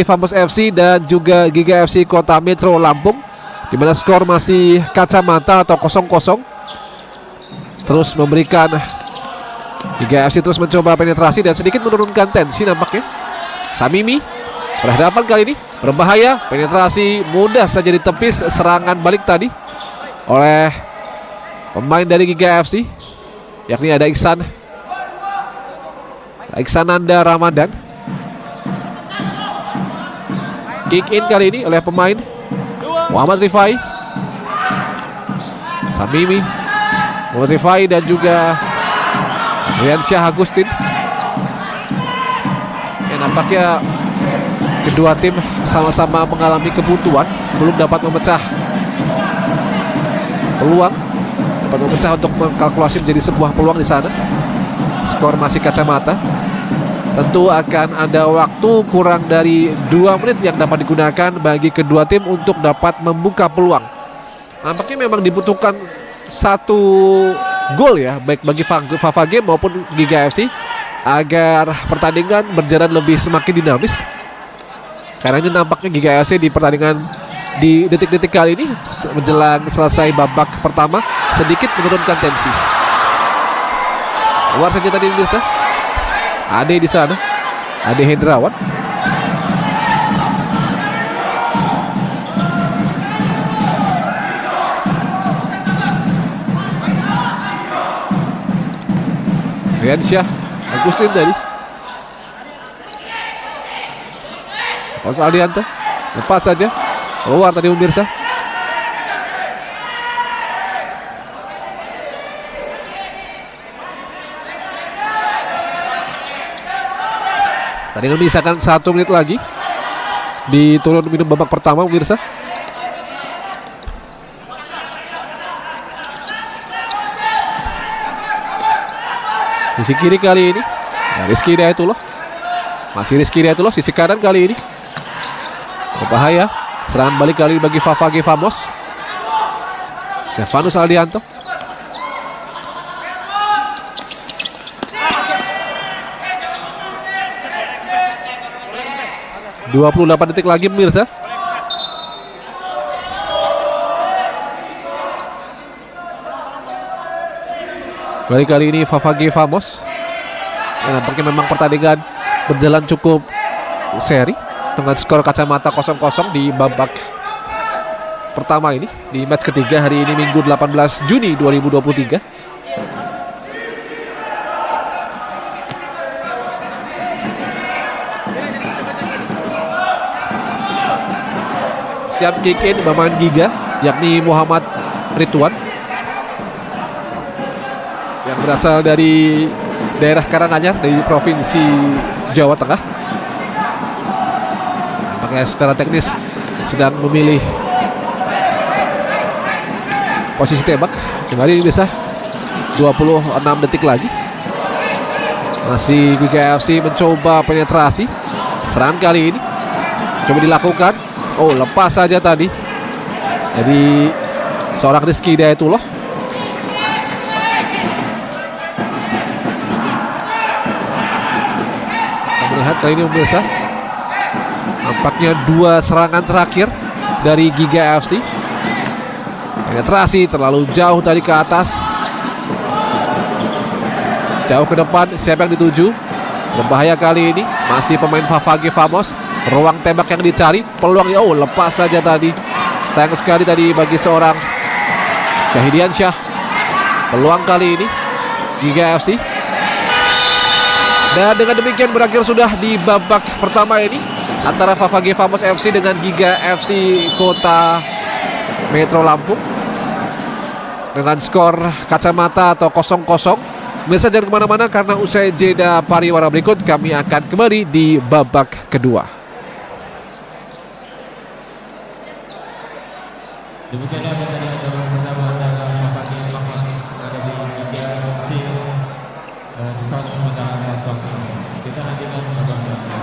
Famos FC dan juga GKFC Kota Metro Lampung, di mana skor masih kacamata atau 0-0. Terus memberikan GKFC terus mencoba penetrasi dan sedikit menurunkan tensi nampaknya. Samimi berhadapan kali ini berbahaya, penetrasi mudah saja ditepis serangan balik tadi oleh pemain dari GKFC, yakni ada Iksananda Ramadan. Kick in kali ini oleh pemain Muhammad Rifai. Samimi, Muhammad Rifai dan juga Riansyah Agustin. Ya, nampaknya kedua tim sama-sama mengalami kebutuhan, belum dapat memecah peluang, dapat memecah untuk mengkalkulasi menjadi sebuah peluang di sana. Skor masih kacamata. Tentu akan ada waktu kurang dari 2 menit yang dapat digunakan bagi kedua tim untuk dapat membuka peluang. Nampaknya memang dibutuhkan 1 gol ya, baik bagi Favage maupun GKFC agar pertandingan berjalan lebih semakin dinamis. Karena ini nampaknya GKFC di pertandingan di detik-detik kali ini menjelang selesai babak pertama sedikit menurunkan tensi. Keluar saja tadi bisa. Ade di sana, Ade Hendrawan. Riansyah Agustin tadi. Os Aldianto lepas saja, keluar tadi pemirsa. Tadi menyisakan 1 menit lagi di turun minum babak pertama, pemirsa. Sisi kiri kali ini Rizky Hidayatullah. Masih Rizky Hidayatullah. Sisi kanan kali ini berbahaya. Serangan balik kali bagi Favage Famos. Stefanus Aldianto. ...28 detik lagi pemirsa. Kali ini Favage Famos. Nampaknya memang pertandingan berjalan cukup seri dengan skor kacamata 0-0 di babak pertama ini di match ketiga hari ini Minggu 18 Juni 2023. Siap kick in pemain Giga yakni Muhammad Ridwan yang berasal dari daerah Karanganyar dari provinsi Jawa Tengah. Nampaknya secara teknis sedang memilih posisi tembak. Kembali bisa 26 detik lagi. Masih Giga FC mencoba penetrasi. Serangan kali ini coba dilakukan. Oh, lepas saja tadi. Jadi seorang Rizky Hidayatullah. Kita melihat kali ini pemirsa. Nampaknya 2 serangan terakhir dari Giga FC. Penetrasi terlalu jauh tadi ke atas. Jauh ke depan, siapa yang dituju? Berbahaya kali ini. Masih pemain Favage Famos. Ruang tembak yang dicari. Peluangnya, oh lepas saja tadi. Sayang sekali tadi bagi seorang Syahidiansyah. Peluang kali ini Giga FC. Dan dengan demikian berakhir sudah di babak pertama ini antara Favage Famos FC dengan Giga FC Kota Metro Lampung dengan skor kacamata atau 0-0. Pemirsa jangan kemana-mana karena usai jeda pariwara berikut kami akan kembali di babak kedua. Demikianlah babak pertama antara Favage Famos ada di Giga FC dan skor sementara 0-0. Kita nantikan babak kedua.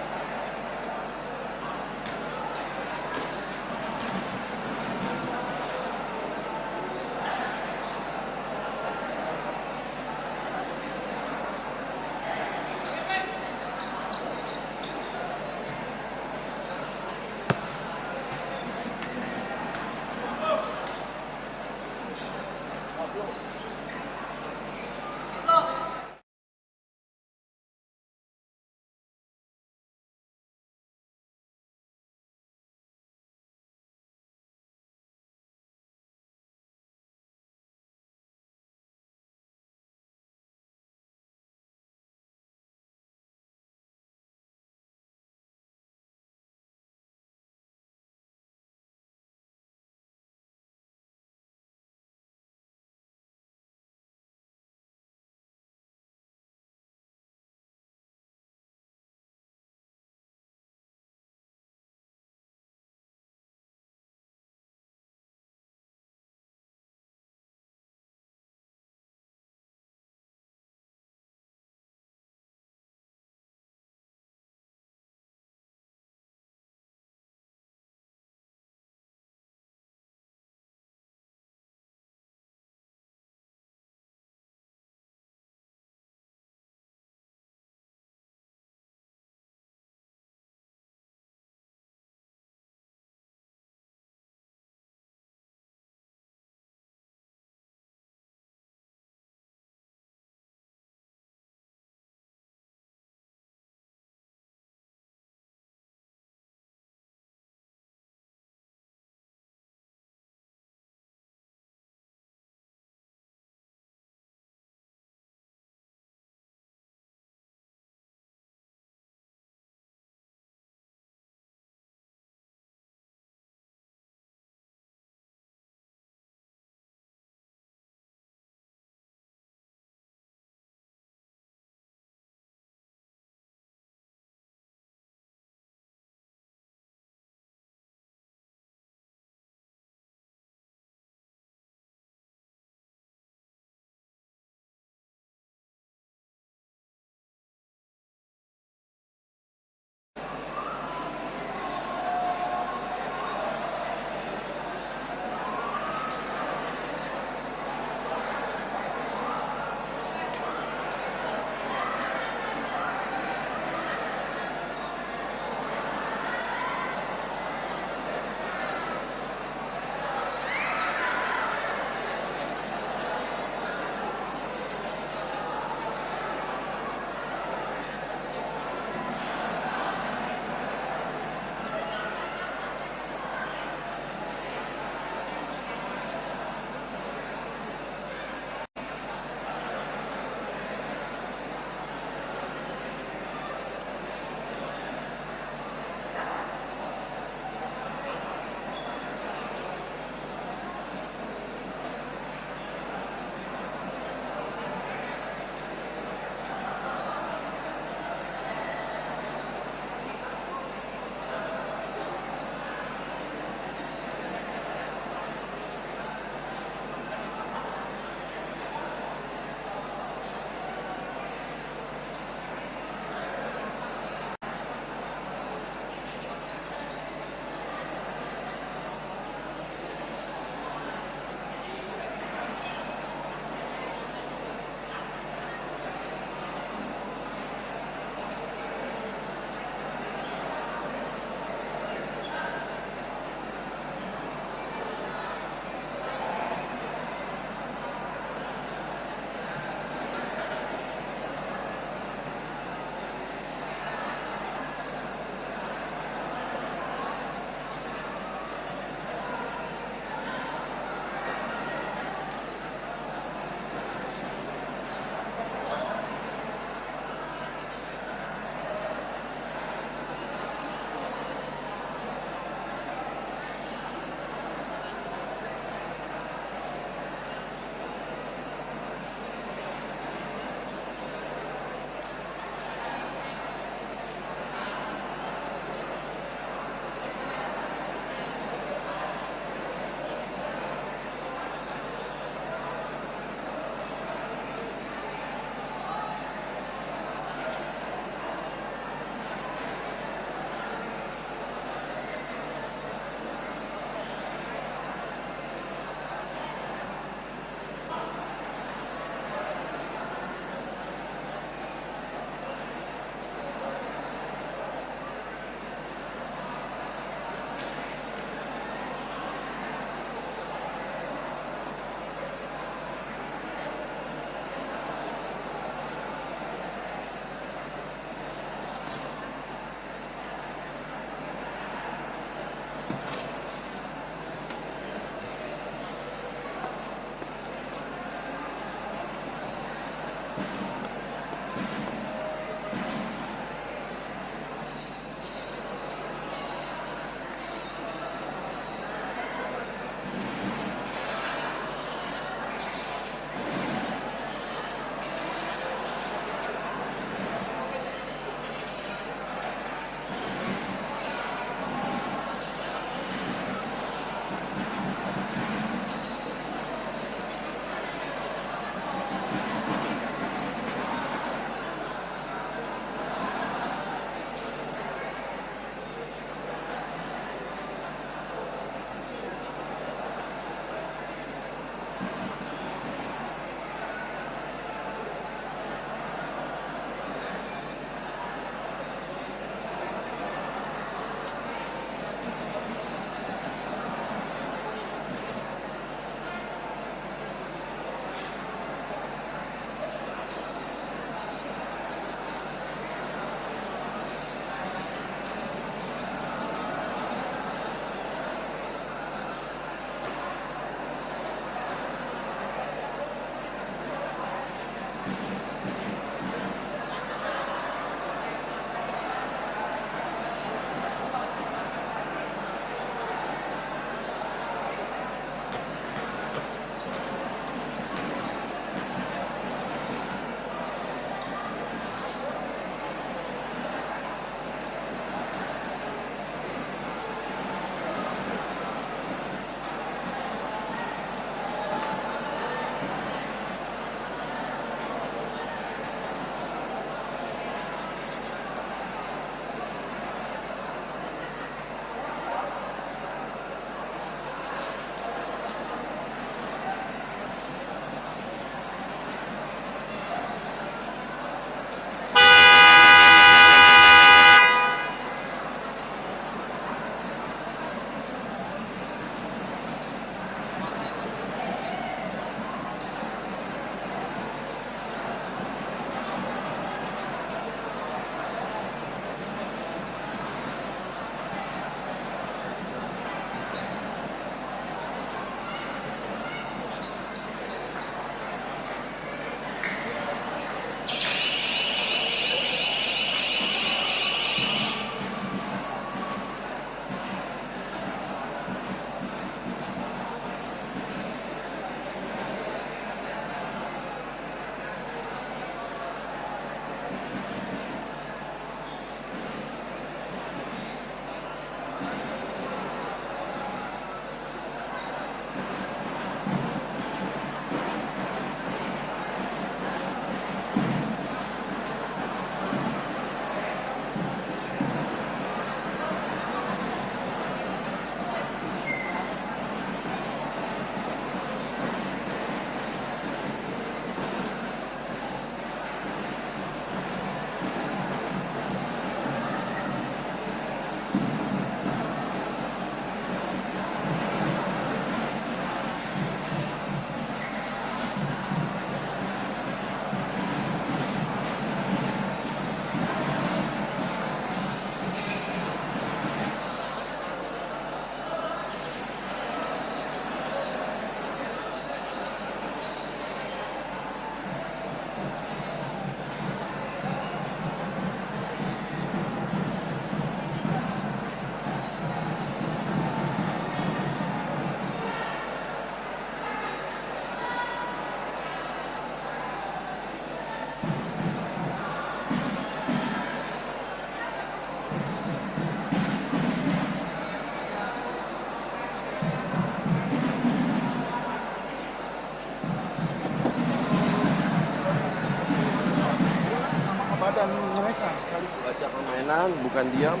tenang, bukan diam.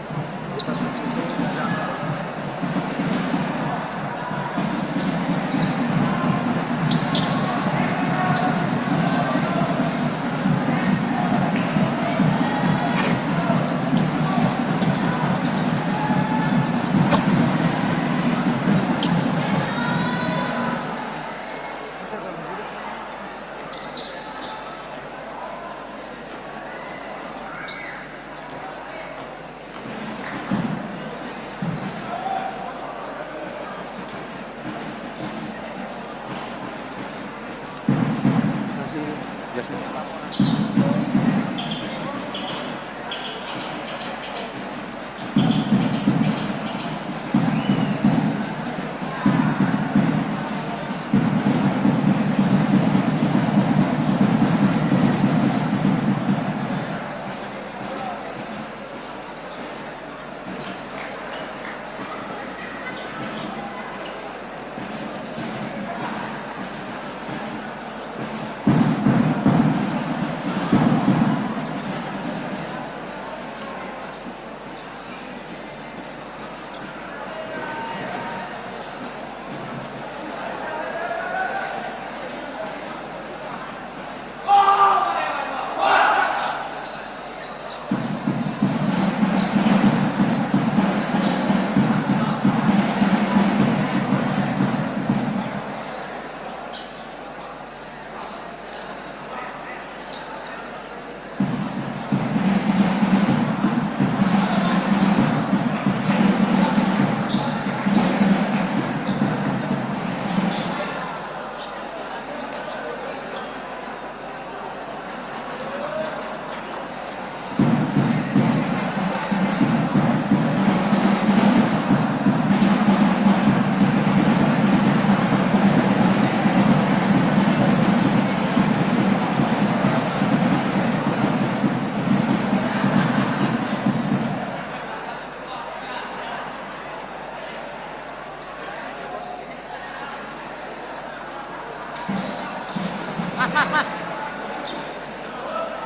Mas.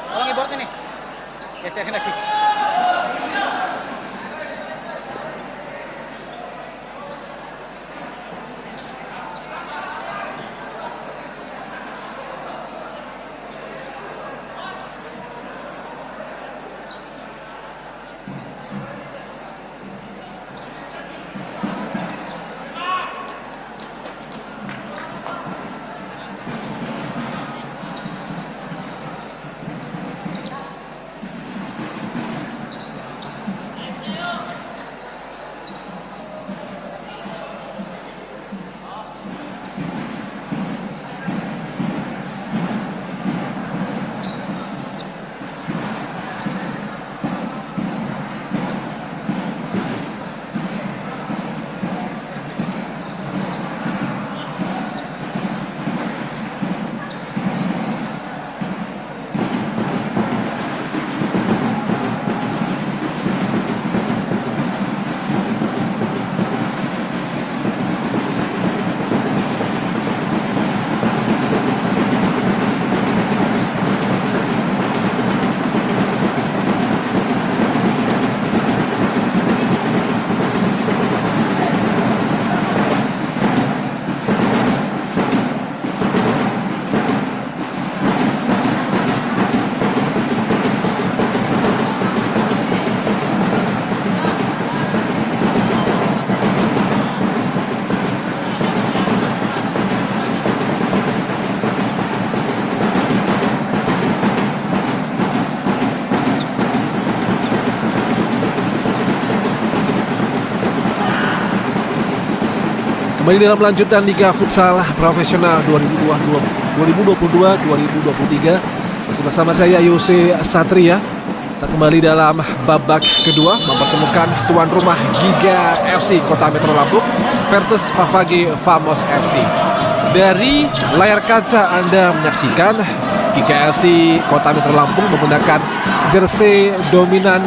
Tolong e-board ini. Geserin lagi. Kembali dalam lanjutan Liga Futsal Profesional 2022-2023 masih bersama saya Yose Satria. Kita kembali dalam babak kedua mempertemukan tuan rumah Giga FC Kota Metro Lampung versus Favage Famos FC. Dari layar kaca Anda menyaksikan Giga FC Kota Metro Lampung menggunakan jersey dominan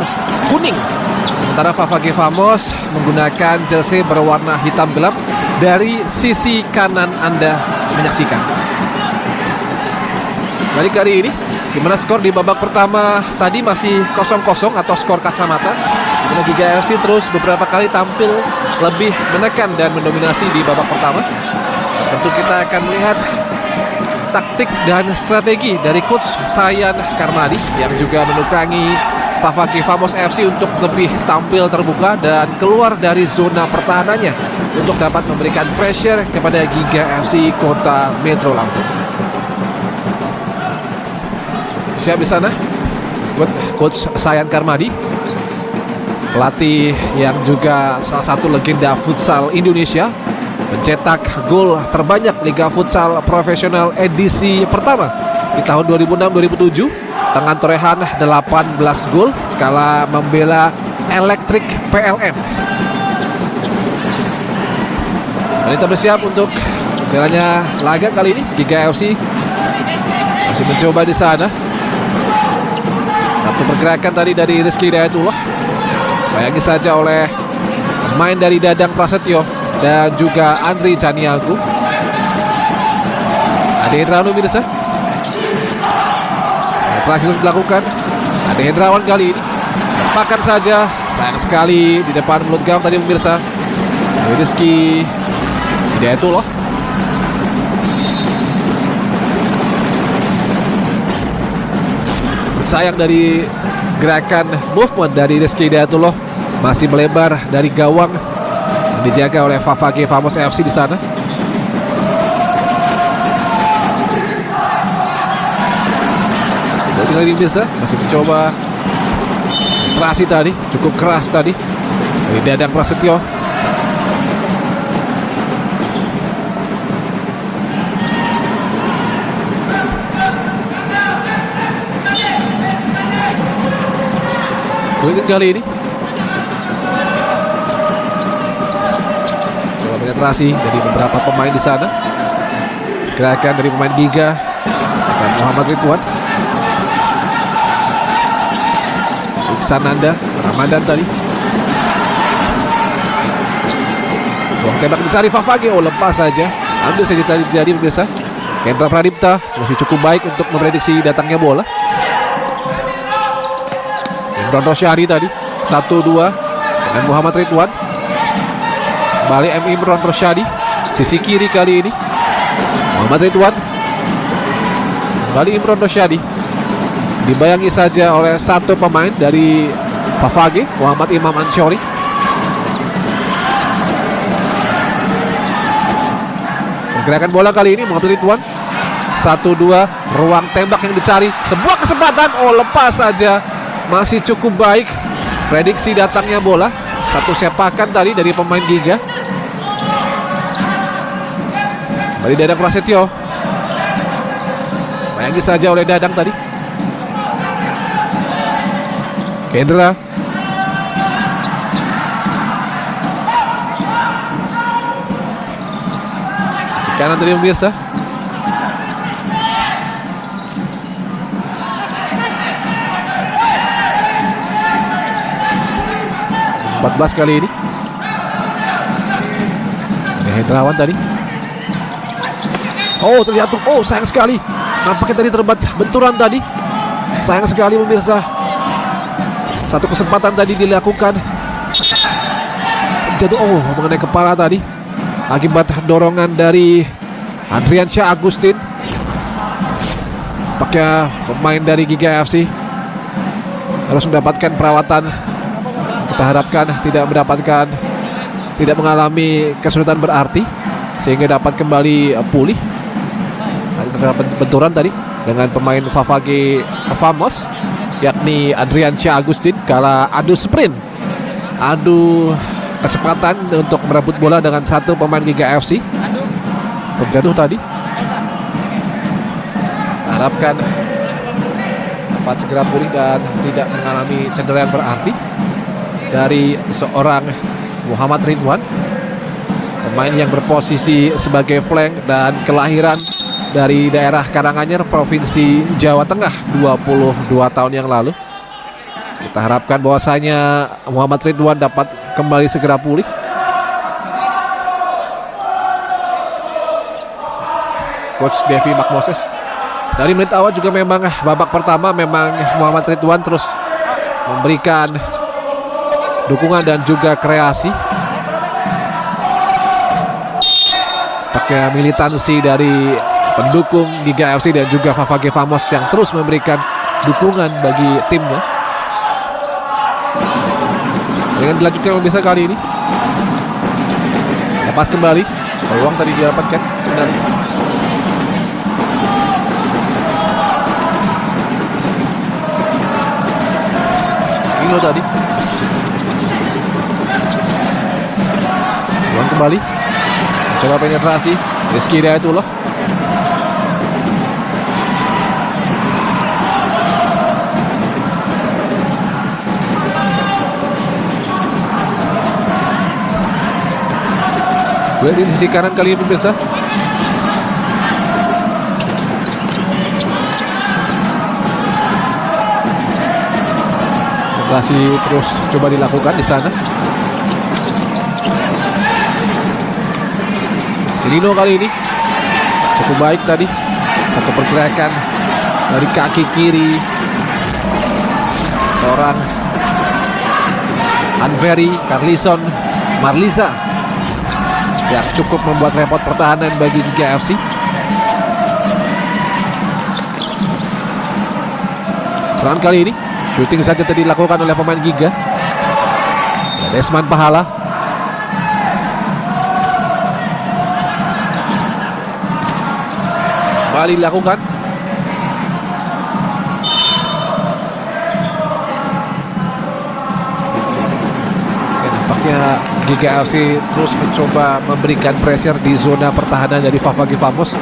kuning, sementara Favage Famos menggunakan jersey berwarna hitam gelap. Dari sisi kanan Anda menyaksikan. Balik kali ini Di mana skor di babak pertama tadi masih 0-0 atau skor kacamata. Di mana Giga FC terus beberapa kali tampil lebih menekan dan mendominasi di babak pertama. Tentu kita akan melihat taktik dan strategi dari coach Sayan Karmadi yang juga menukangi Fafage Famos FC untuk lebih tampil terbuka dan keluar dari zona pertahanannya untuk dapat memberikan pressure kepada Giga FC Kota Metro Lampung. Siap di sana buat coach Sayan Karmadi, pelatih yang juga salah satu legenda futsal Indonesia, mencetak gol terbanyak Liga Futsal Profesional edisi pertama di tahun 2006-2007 dengan torehan 18 gol kala membela Elektrik PLN. Dan kita bersiap untuk jalannya laga kali ini. Giga FC masih mencoba di sana. Satu pergerakan tadi dari Rizky Hidayatullah, bayangin saja oleh main dari Dadang Prasetyo dan juga Andri Caniago. Ade Hendrawan pemirsa. Terakhir dilakukan Ade Hendrawan kali ini lepaskan saja, sayang sekali di depan mulut gawang tadi pemirsa. Rizky Hidayatullah. Sayang dari gerakan movement dari Rizky Hidayatullah masih melebar dari gawang yang dijaga oleh Fafage Famos FC di sana. Jadi lagi biasa masih mencoba penetrasi tadi, cukup keras tadi dari Dadang Prasetyo. Berikut kali ini coba penetrasi dari beberapa pemain di sana. Gerakan dari pemain Giga dan Muhammad Ridwan, Iksan Nanda, Ramadan tadi. Wah, tembak besar di Fafage, lepas saja. Ambil saja tadi jadi biasa. Hendra Pradipta masih cukup baik untuk memprediksi datangnya bola. Imron Rosyadi tadi 1-2 dengan Muhammad Ridwan. Kembali Imron Rosyadi, sisi kiri kali ini Muhammad Ridwan. Kembali Imron Rosyadi, dibayangi saja oleh satu pemain dari Fafage, Muhammad Imam Ansyori. Pergerakan bola kali ini Muhammad Ridwan, 1-2, ruang tembak yang dicari, sebuah kesempatan, lepas saja. Masih cukup baik prediksi datangnya bola. Satu sepakan tadi dari pemain Giga. Kembali Dadang Prasetyo, bayangin saja oleh Dadang tadi. Kendra, kanan tadi pemirsa. (14 kali ini. Hendrawan tadi. Terlihat. Sayang sekali. Nampaknya tadi terlibat benturan tadi. Sayang sekali pemirsa. Satu kesempatan tadi dilakukan. Jatuh mengenai kepala tadi. Akibat dorongan dari Andriansyah Agustin. Nampaknya pemain dari Giga FC harus mendapatkan perawatan. Kita harapkan tidak mengalami kesulitan berarti sehingga dapat kembali pulih. Terdapat benturan tadi dengan pemain Fafage Famos, yakni Andriansyah Agustin kala adu sprint, adu kecepatan untuk merebut bola dengan satu pemain Giga FC. Terjatuh tadi. Harapkan dapat segera pulih dan tidak mengalami cedera yang berarti dari seorang Muhammad Ridwan, pemain yang berposisi sebagai flank dan kelahiran dari daerah Karanganyar, Provinsi Jawa Tengah 22 tahun yang lalu. Kita harapkan bahwasanya Muhammad Ridwan dapat kembali segera pulih. Coach Devi Makmoses Dari menit awal juga memang babak pertama memang Muhammad Ridwan terus memberikan dukungan dan juga kreasi. Pakai militansi dari pendukung Giga FC dan juga Favage Famos yang terus memberikan dukungan bagi timnya. Dengan dilanjutkan bisa kali ini. Lepas kembali, peluang tadi didapatkan sebenarnya. Ini tadi. Peluang kembali. Coba penetrasi. Rizky Hidayatullah. Boleh di sisi kanan kali ini pemirsa. Operasi terus coba dilakukan di sana. Silino kali ini cukup baik tadi. Satu pergerakan dari kaki kiri seorang Anveri Carlison Marlisa yang cukup membuat repot pertahanan bagi Giga FC. Serangan kali ini shooting saja tadi dilakukan oleh pemain Giga. Desman Pahala. Kembali dilakukan. Nampaknya Giga FC terus mencoba memberikan pressure di zona pertahanan dari Favage Famos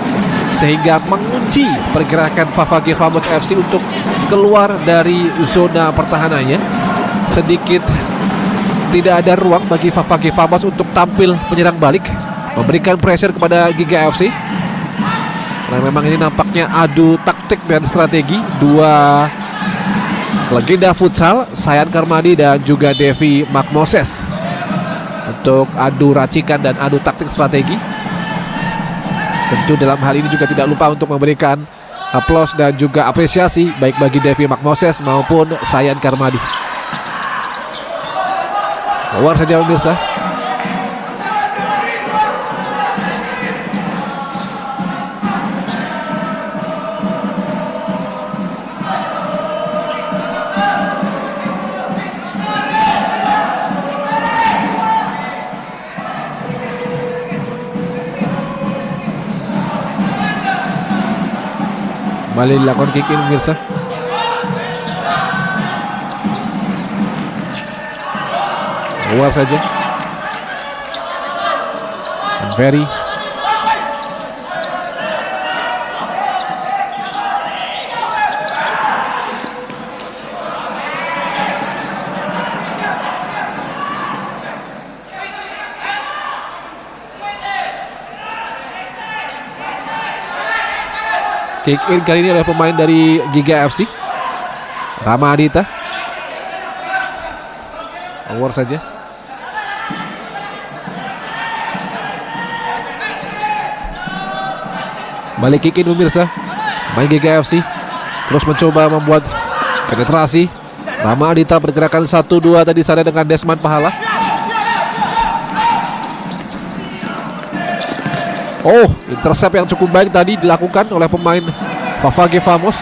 sehingga mengunci pergerakan Favage Famos FC untuk keluar dari zona pertahanannya. Sedikit tidak ada ruang bagi Favage Famos untuk tampil menyerang balik, memberikan pressure kepada Giga FC. Karena memang ini nampaknya adu taktik dan strategi dua legenda futsal, Sayan Karmadi dan juga Devi Makmoses, untuk adu racikan dan adu taktik strategi. Tentu dalam hal ini juga tidak lupa untuk memberikan aplaus dan juga apresiasi baik bagi Devi Makmoses maupun Sayan Karmadi. Keluar saja pemirsa. Kembali dilakukan kick in pemirsa. Keluar saja. Anveri. Kick in kali ini oleh pemain dari Giga FC, Rama Adita. Keluar saja. Balik kick in pemirsa. Pemain Giga FC terus mencoba membuat penetrasi. Rama Adita pergerakan 1-2 tadi sana dengan Desman Pahala. Oh, intercept yang cukup baik tadi dilakukan oleh pemain Favage Famos.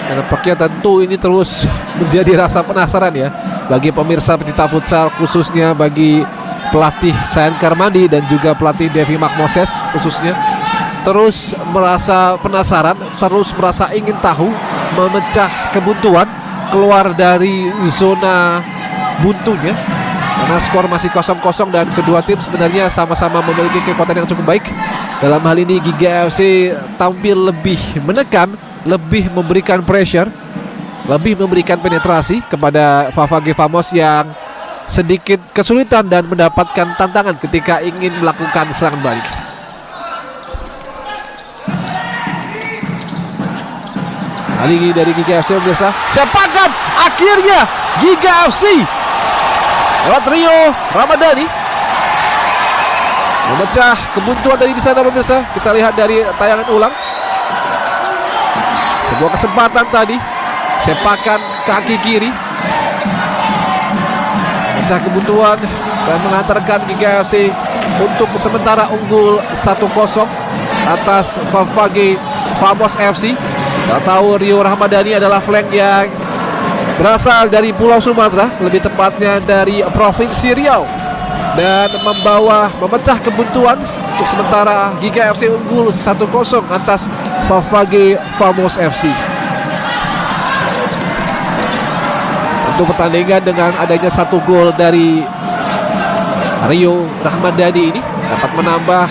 Dan nampaknya tentu ini terus menjadi rasa penasaran ya bagi pemirsa pecinta futsal, khususnya bagi pelatih Sayan Karmadi dan juga pelatih Devi Makmoses khususnya. Terus merasa penasaran, terus merasa ingin tahu, memecah kebuntuan, keluar dari zona buntunya. Karena skor masih 0-0 dan kedua tim sebenarnya sama-sama memiliki kekuatan yang cukup baik. Dalam hal ini Giga FC tampil lebih menekan, lebih memberikan pressure, lebih memberikan penetrasi kepada Favage Famos yang sedikit kesulitan dan mendapatkan tantangan ketika ingin melakukan serangan balik. Kali ini dari Giga FC biasa sepakat akhirnya Giga FC lewat Rio Ramadhani memecah kebuntuan dari di sana pemirsa. Kita lihat dari tayangan ulang. Sebuah kesempatan tadi, sepakan kaki kiri, memecah kebuntuan dan mengantarkan Giga FC untuk sementara unggul 1-0 atas Favage Famos FC. Kita tahu Rio Rahmadani adalah flank yang berasal dari Pulau Sumatera, lebih tepatnya dari Provinsi Riau, dan memecah kebuntuan untuk sementara Giga FC unggul 1-0 atas Favage Famos FC. Untuk pertandingan dengan adanya 1 gol dari Rio Rahmadani ini dapat menambah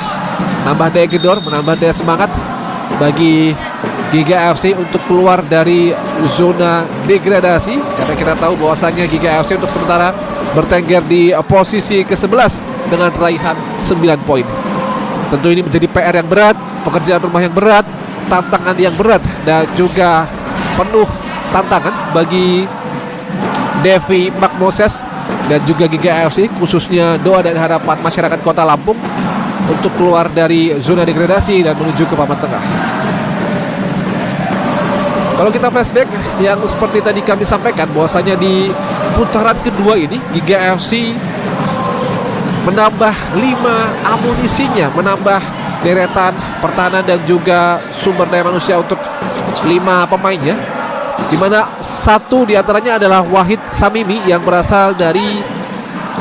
daya gedor, menambah daya semangat bagi Giga FC untuk keluar dari zona degradasi, karena kita tahu bahwasanya Giga FC untuk sementara bertengger di posisi ke-11 dengan raihan 9 poin. Tentu ini menjadi PR yang berat, pekerjaan rumah yang berat, tantangan yang berat, dan juga penuh tantangan bagi Devi Magmoses dan juga Giga FC, khususnya doa dan harapan masyarakat Kota Lampung untuk keluar dari zona degradasi dan menuju ke papan tengah. Kalau kita flashback yang seperti tadi kami sampaikan, bahwasanya di putaran kedua ini Giga FC menambah 5 amunisinya, menambah deretan pertahanan dan juga sumber daya manusia untuk 5 pemainnya, di mana 1 diantaranya adalah Wahid Samimi yang berasal dari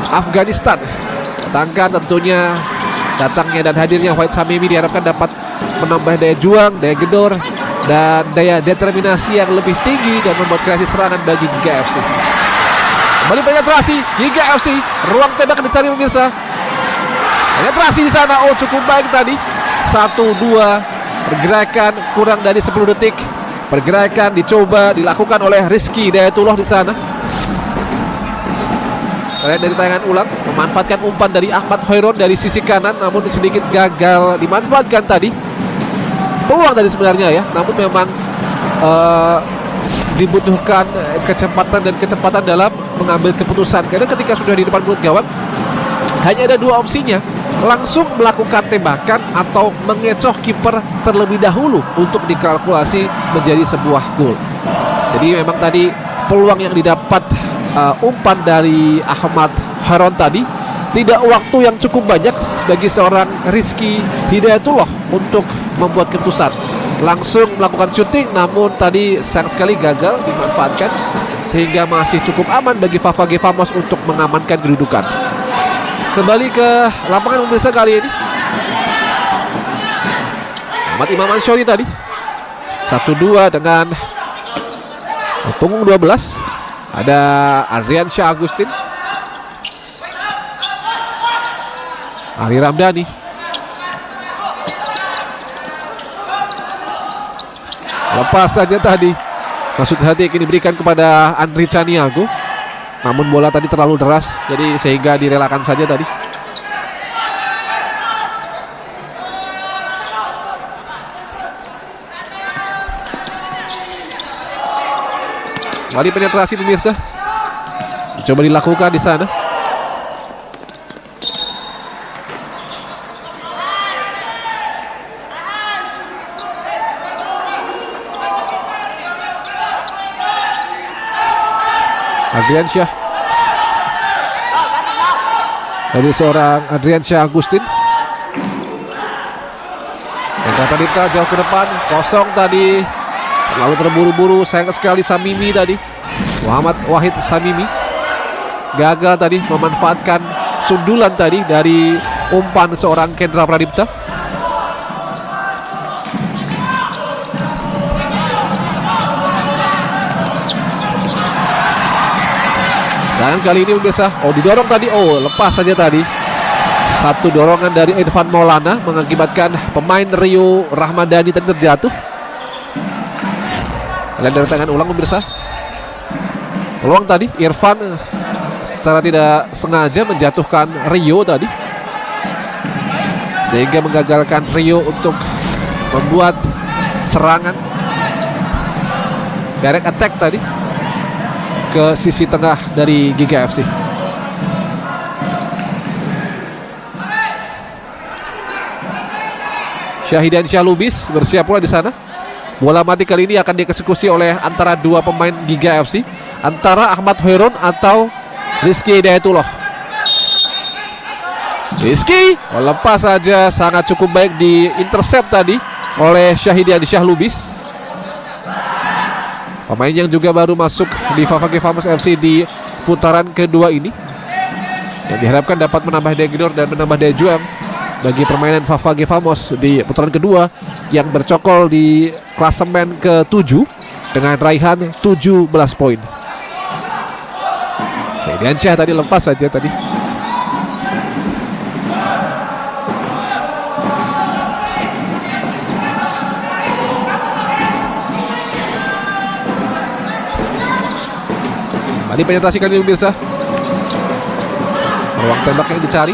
Afghanistan. Sedangkan tentunya datangnya dan hadirnya Wahid Samimi diharapkan dapat menambah daya juang, daya gedor, dan daya determinasi yang lebih tinggi dan membuat kreasi serangan bagi Giga FC. Kembali penetrasi Giga FC, ruang tembak dicari pemirsa. Penetrasi di sana, oh cukup baik tadi. 1-2, pergerakan kurang dari 10 detik. Pergerakan dicoba dilakukan oleh Rizky Dayatullah di sana. Lihat dari tayangan ulang, memanfaatkan umpan dari Ahmad Hoiron dari sisi kanan, namun sedikit gagal dimanfaatkan tadi. Peluang tadi sebenarnya ya, namun memang dibutuhkan kecepatan dan kecepatan dalam mengambil keputusan, karena ketika sudah di depan mulut gawang hanya ada 2 opsinya, langsung melakukan tembakan atau mengecoh kiper terlebih dahulu untuk dikalkulasi menjadi sebuah gol. Jadi memang tadi peluang yang didapat umpan dari Ahmad Hoiron tadi, tidak waktu yang cukup banyak bagi seorang Rizky Hidayatullah untuk membuat keputusan. Langsung melakukan syuting, namun tadi sayang sekali gagal dimanfaatkan, sehingga masih cukup aman bagi Favage Famos untuk mengamankan kedudukan. Kembali ke lapangan pemirsa kali ini, Ahmad Imam Ansyori tadi 1-2 dengan punggung 12. Ada Adrian Syah Agustin, Ali Ramdhani, lepas saja tadi. Maksud hati kini diberikan kepada Andri Caniago, namun bola tadi terlalu deras, jadi sehingga direlakan saja tadi. Kembali penetrasi pemirsa, coba dilakukan di sana. Adrian Syah, dari seorang Adrian Syah Agustin. Yang tadi jauh ke depan, kosong tadi. Lalu terburu-buru, sayang sekali Samimi tadi. Muhammad Wahid Samimi gagal tadi memanfaatkan sundulan tadi dari umpan seorang Kendra Pradipta. Dan kali ini pemirsa, didorong tadi, lepas saja tadi. Satu dorongan dari Irfan Maulana mengakibatkan pemain Rio Rahmadani tadi terjatuh. Lihat dari tangan ulang pemirsa, peluang tadi Irfan secara tidak sengaja menjatuhkan Rio tadi, sehingga menggagalkan Rio untuk membuat serangan direct attack tadi ke sisi tengah dari Giga FC. Syahidiansyah Lubis bersiap pula di sana. Bola mati kali ini akan dieksekusi oleh antara dua pemain Giga FC, antara Ahmad Hoirun atau Rizky Hidayatullah. Rizky lepas saja, sangat cukup baik di intercept tadi oleh Syahidiansyah Lubis. Pemain yang juga baru masuk di Favage Famos FC di putaran kedua ini, yang diharapkan dapat menambah daya gedor dan menambah daya juang bagi permainan Favage Famos di putaran kedua yang bercokol di klasemen ke-7 dengan raihan 17 poin. Syahidiansyah tadi lepas saja tadi. Kembali penetrasi kali ini pemirsa. Ruang tembak yang dicari.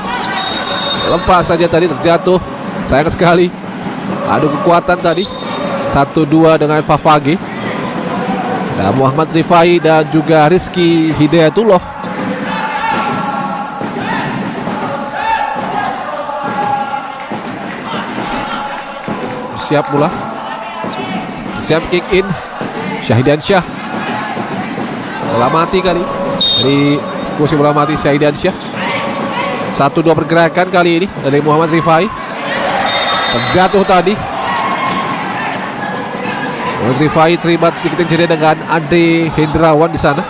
Lepas saja tadi, terjatuh. Sayang sekali. Adu kekuatan tadi. 1-2 dengan Favage. Dan Muhammad Rifai dan juga Rizky Hidayatullah. Siap pula. Siap kick in. Syahidiansyah. Bola mati kali dari kursi bola mati Syahidiansyah. 1-2 pergerakan kali ini dari Muhammad Rifai. Terjatuh tadi. Muhammad Rifai terlibat sedikit kejadian dengan Ade Hendrawan di sana.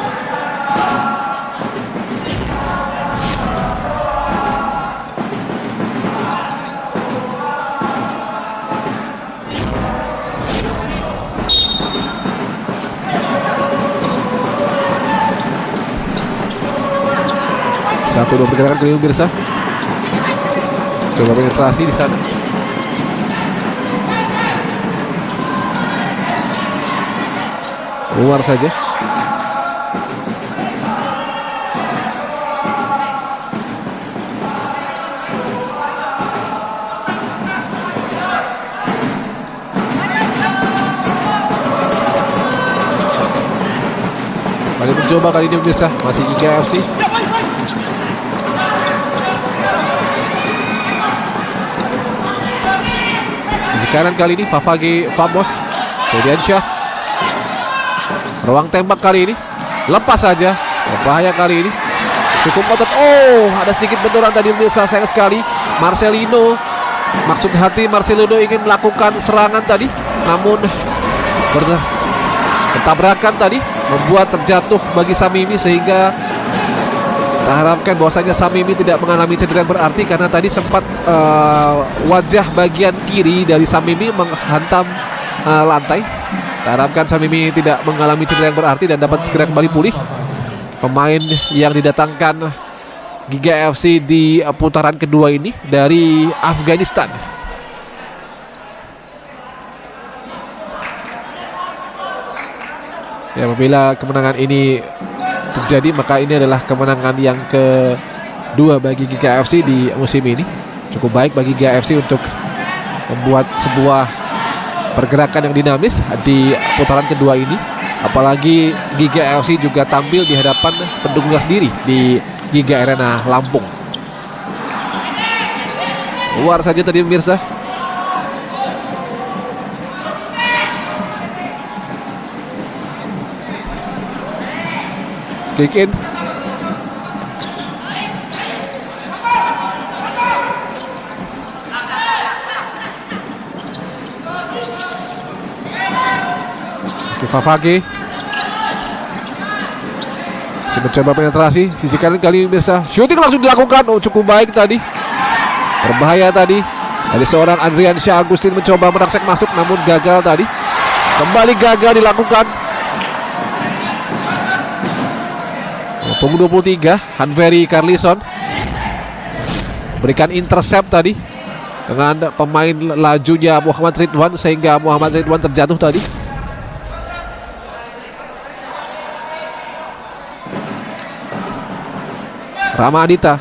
Satu dua pergerakan kali pemirsa. Coba penetrasi di sana. Keluar saja. Mari mencoba kali ini pemirsa, masih Giga FC. Kanan kali ini Favage Famos. Syahidiansyah. Ruang tembak kali ini. Lepas saja. Berbahaya kali ini. Cukup otot. Oh, ada sedikit benturan tadi pemirsa, sayang sekali. Marcelino, maksud hati Marcelino ingin melakukan serangan tadi, namun bertabrakan tadi membuat terjatuh bagi Samimi, sehingga kita harapkan bahwasanya Samimi tidak mengalami cedera yang berarti, karena tadi sempat wajah bagian kiri dari Samimi menghantam lantai. Kita harapkan Samimi tidak mengalami cedera yang berarti dan dapat segera kembali pulih. Pemain yang didatangkan Giga FC di putaran kedua ini dari Afghanistan. Ya, apabila kemenangan ini terjadi, maka ini adalah kemenangan yang kedua bagi Giga FC di musim ini. Cukup baik bagi Giga FC untuk membuat sebuah pergerakan yang dinamis di putaran kedua ini. Apalagi Giga FC juga tampil di hadapan pendukungnya sendiri di Giga Arena Lampung. Luar saja tadi pemirsa. Kick in. Si Favage masih mencoba penetrasi sisi kanan kali ini pemirsa. Shooting langsung dilakukan. Oh, cukup baik tadi. Berbahaya tadi. Dari seorang Andriansyah Agustin mencoba merangsek masuk, namun gagal tadi. Kembali gagal dilakukan. Punggung 23 Hanveri Carlison berikan intercept tadi dengan pemain lajunya Muhammad Ridwan, sehingga Muhammad Ridwan terjatuh tadi. Rama Adita.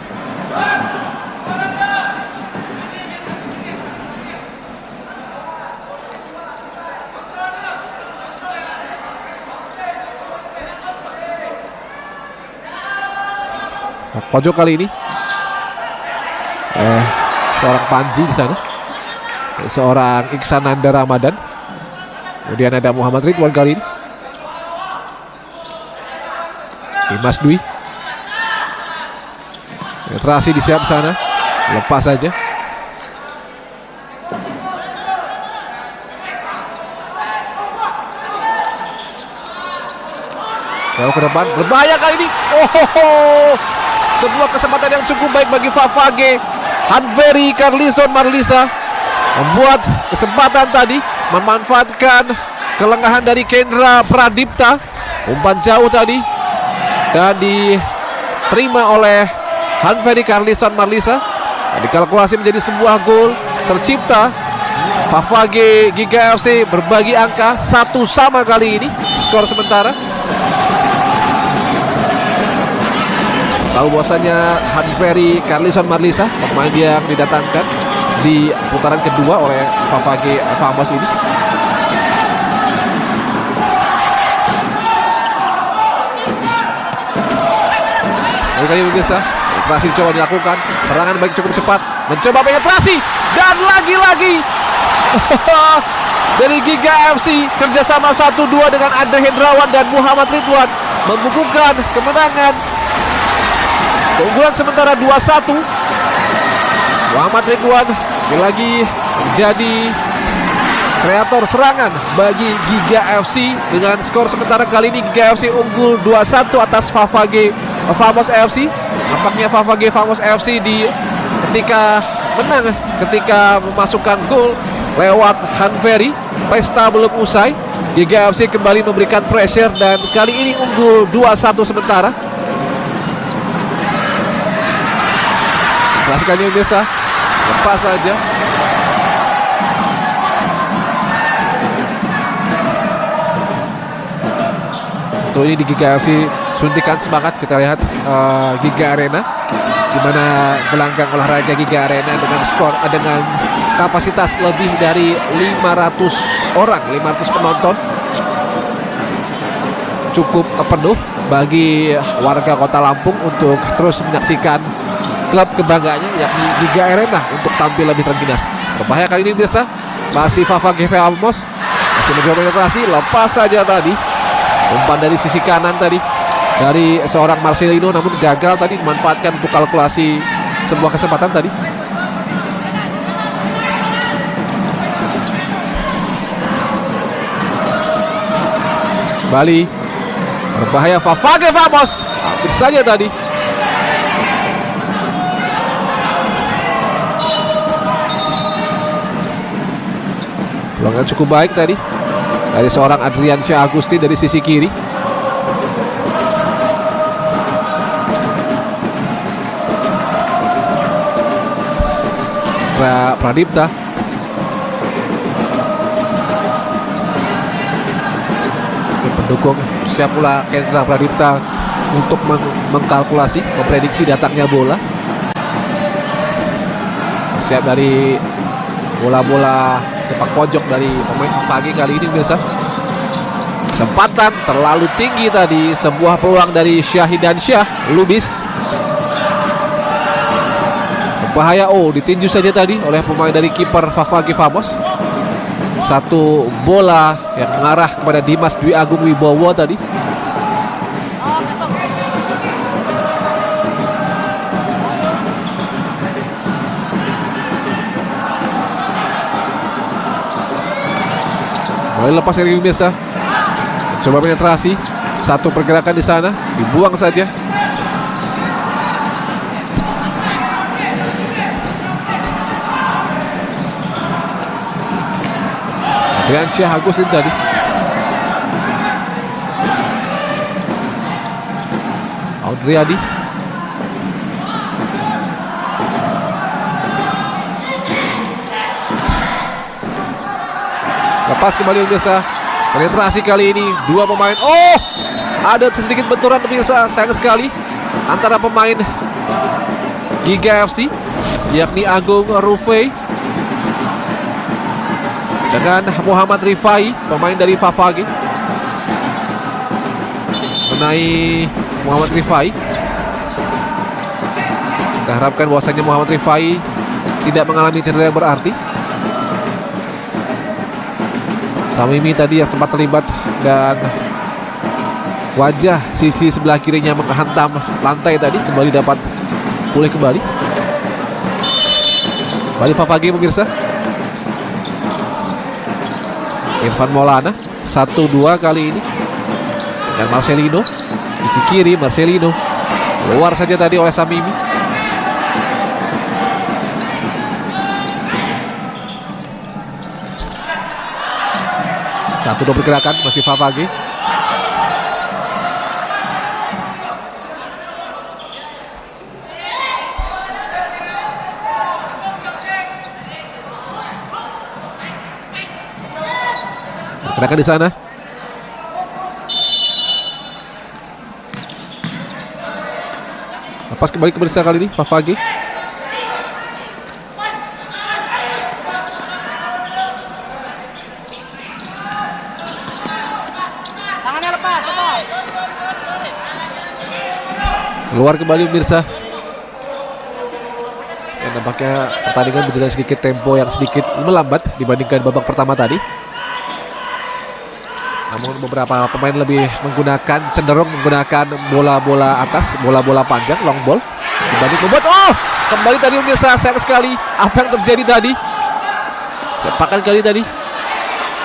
Pojok kali ini seorang Panji di sana. seorang Iksananda Ramadan. Kemudian ada Muhammad Ridwan kali ini. Dimas Dwi. Penetrasi disiap sana. Lepas saja. Jauh ke depan, berbahaya kali ini. Oh, sebuah kesempatan yang cukup baik bagi Fafage. Hanveri Carlison Marlisa membuat kesempatan tadi, memanfaatkan kelengahan dari Kendra Pradipta. Umpan jauh tadi dan diterima oleh Hanveri Carlison Marlisa. Dikalkulasi menjadi sebuah gol tercipta. Fafage Giga FC berbagi angka 1 sama kali ini. Skor sementara. Tahu bahwasanya Hanveri Carlison Marlisa pemain yang didatangkan di putaran kedua oleh Fafage Famos ini. Kali pemirsa, penetrasi coba dilakukan, serangan baik cukup cepat, mencoba penetrasi dan lagi-lagi dari Giga FC kerjasama 1-2 dengan Andre Hendrawan dan Muhammad Ridwan membukukan kemenangan. Keunggulan sementara 2-1. Muhammad Ridwan lagi menjadi kreator serangan bagi Giga FC dengan skor sementara kali ini Giga FC unggul 2-1 atas Fafage Famos FC. Nampaknya Fafage Famos FC ketika menang, ketika memasukkan gol lewat Hanveri, pesta belum usai. Giga FC kembali memberikan pressure dan kali ini unggul 2-1 sementara. Klasikannya biasa, lepas saja. Untuk ini di Giga FC suntikan semangat. Kita lihat Giga Arena, di mana gelanggang olahraga Giga Arena dengan kapasitas lebih dari 500 orang, 500 penonton. Cukup penuh bagi warga Kota Lampung untuk terus menyaksikan klub kebanggaannya yakni Giga Arena untuk tampil lebih terginas. Berbahaya kali ini biasa, masih Fafage Famos masih mencoba penetrasi, lepas saja tadi. Umpan dari sisi kanan tadi dari seorang Marcelino, namun gagal tadi memanfaatkan untuk kalkulasi sebuah kesempatan tadi. Bali, berbahaya Fafage Famos, hampir saja tadi. Peluangnya cukup baik tadi dari seorang Adriansyah Agusti dari sisi kiri. Pradipta. Pendukung siap pula Kendra Pradipta untuk mengkalkulasi, memprediksi datangnya bola. Siap dari bola-bola sepak pojok dari pemain pagi kali ini biasa. Kesempatan terlalu tinggi tadi, sebuah peluang dari Syahidansyah Lubis. Bahaya, ditinju saja tadi oleh pemain dari kiper Fafage Famos. Satu bola yang mengarah kepada Dimas Dwi Agung Wibowo tadi. Mulai lepas dari biasa. Coba penetrasi. Satu pergerakan di sana, dibuang saja. Adriansyah Agusin tadi. Audriyadi. Lepas kembali pemirsa. Penetrasi kali ini dua pemain. Ada sedikit benturan pemirsa, sayang sekali, antara pemain Giga FC yakni Agung Rufai dengan Muhammad Rifai, pemain dari Fafage. Mengenai Muhammad Rifai, kita harapkan bahwasanya Muhammad Rifai tidak mengalami cedera yang berarti. Samimi tadi yang sempat terlibat dan wajah sisi sebelah kirinya menghantam lantai tadi, kembali dapat pulih kembali. Kembali Favage pemirsa. Irfan Maulana 1-2 kali ini. Dan Marcelino di kiri, Marcelino keluar saja tadi oleh Samimi. Satu dua pergerakan masih Favage. Pergerakan di sana. Lepas kembali ke pemirsa kali ini Favage. Tangannya lepas. Keluar kembali pemirsa. Dan nampaknya pertandingan berjalan sedikit tempo yang sedikit melambat dibandingkan babak pertama tadi. Namun beberapa pemain lebih cenderung menggunakan bola-bola atas, bola-bola panjang, long ball dibanding membuat kembali tadi pemirsa, sayang sekali apa yang terjadi tadi. Sepakan kali tadi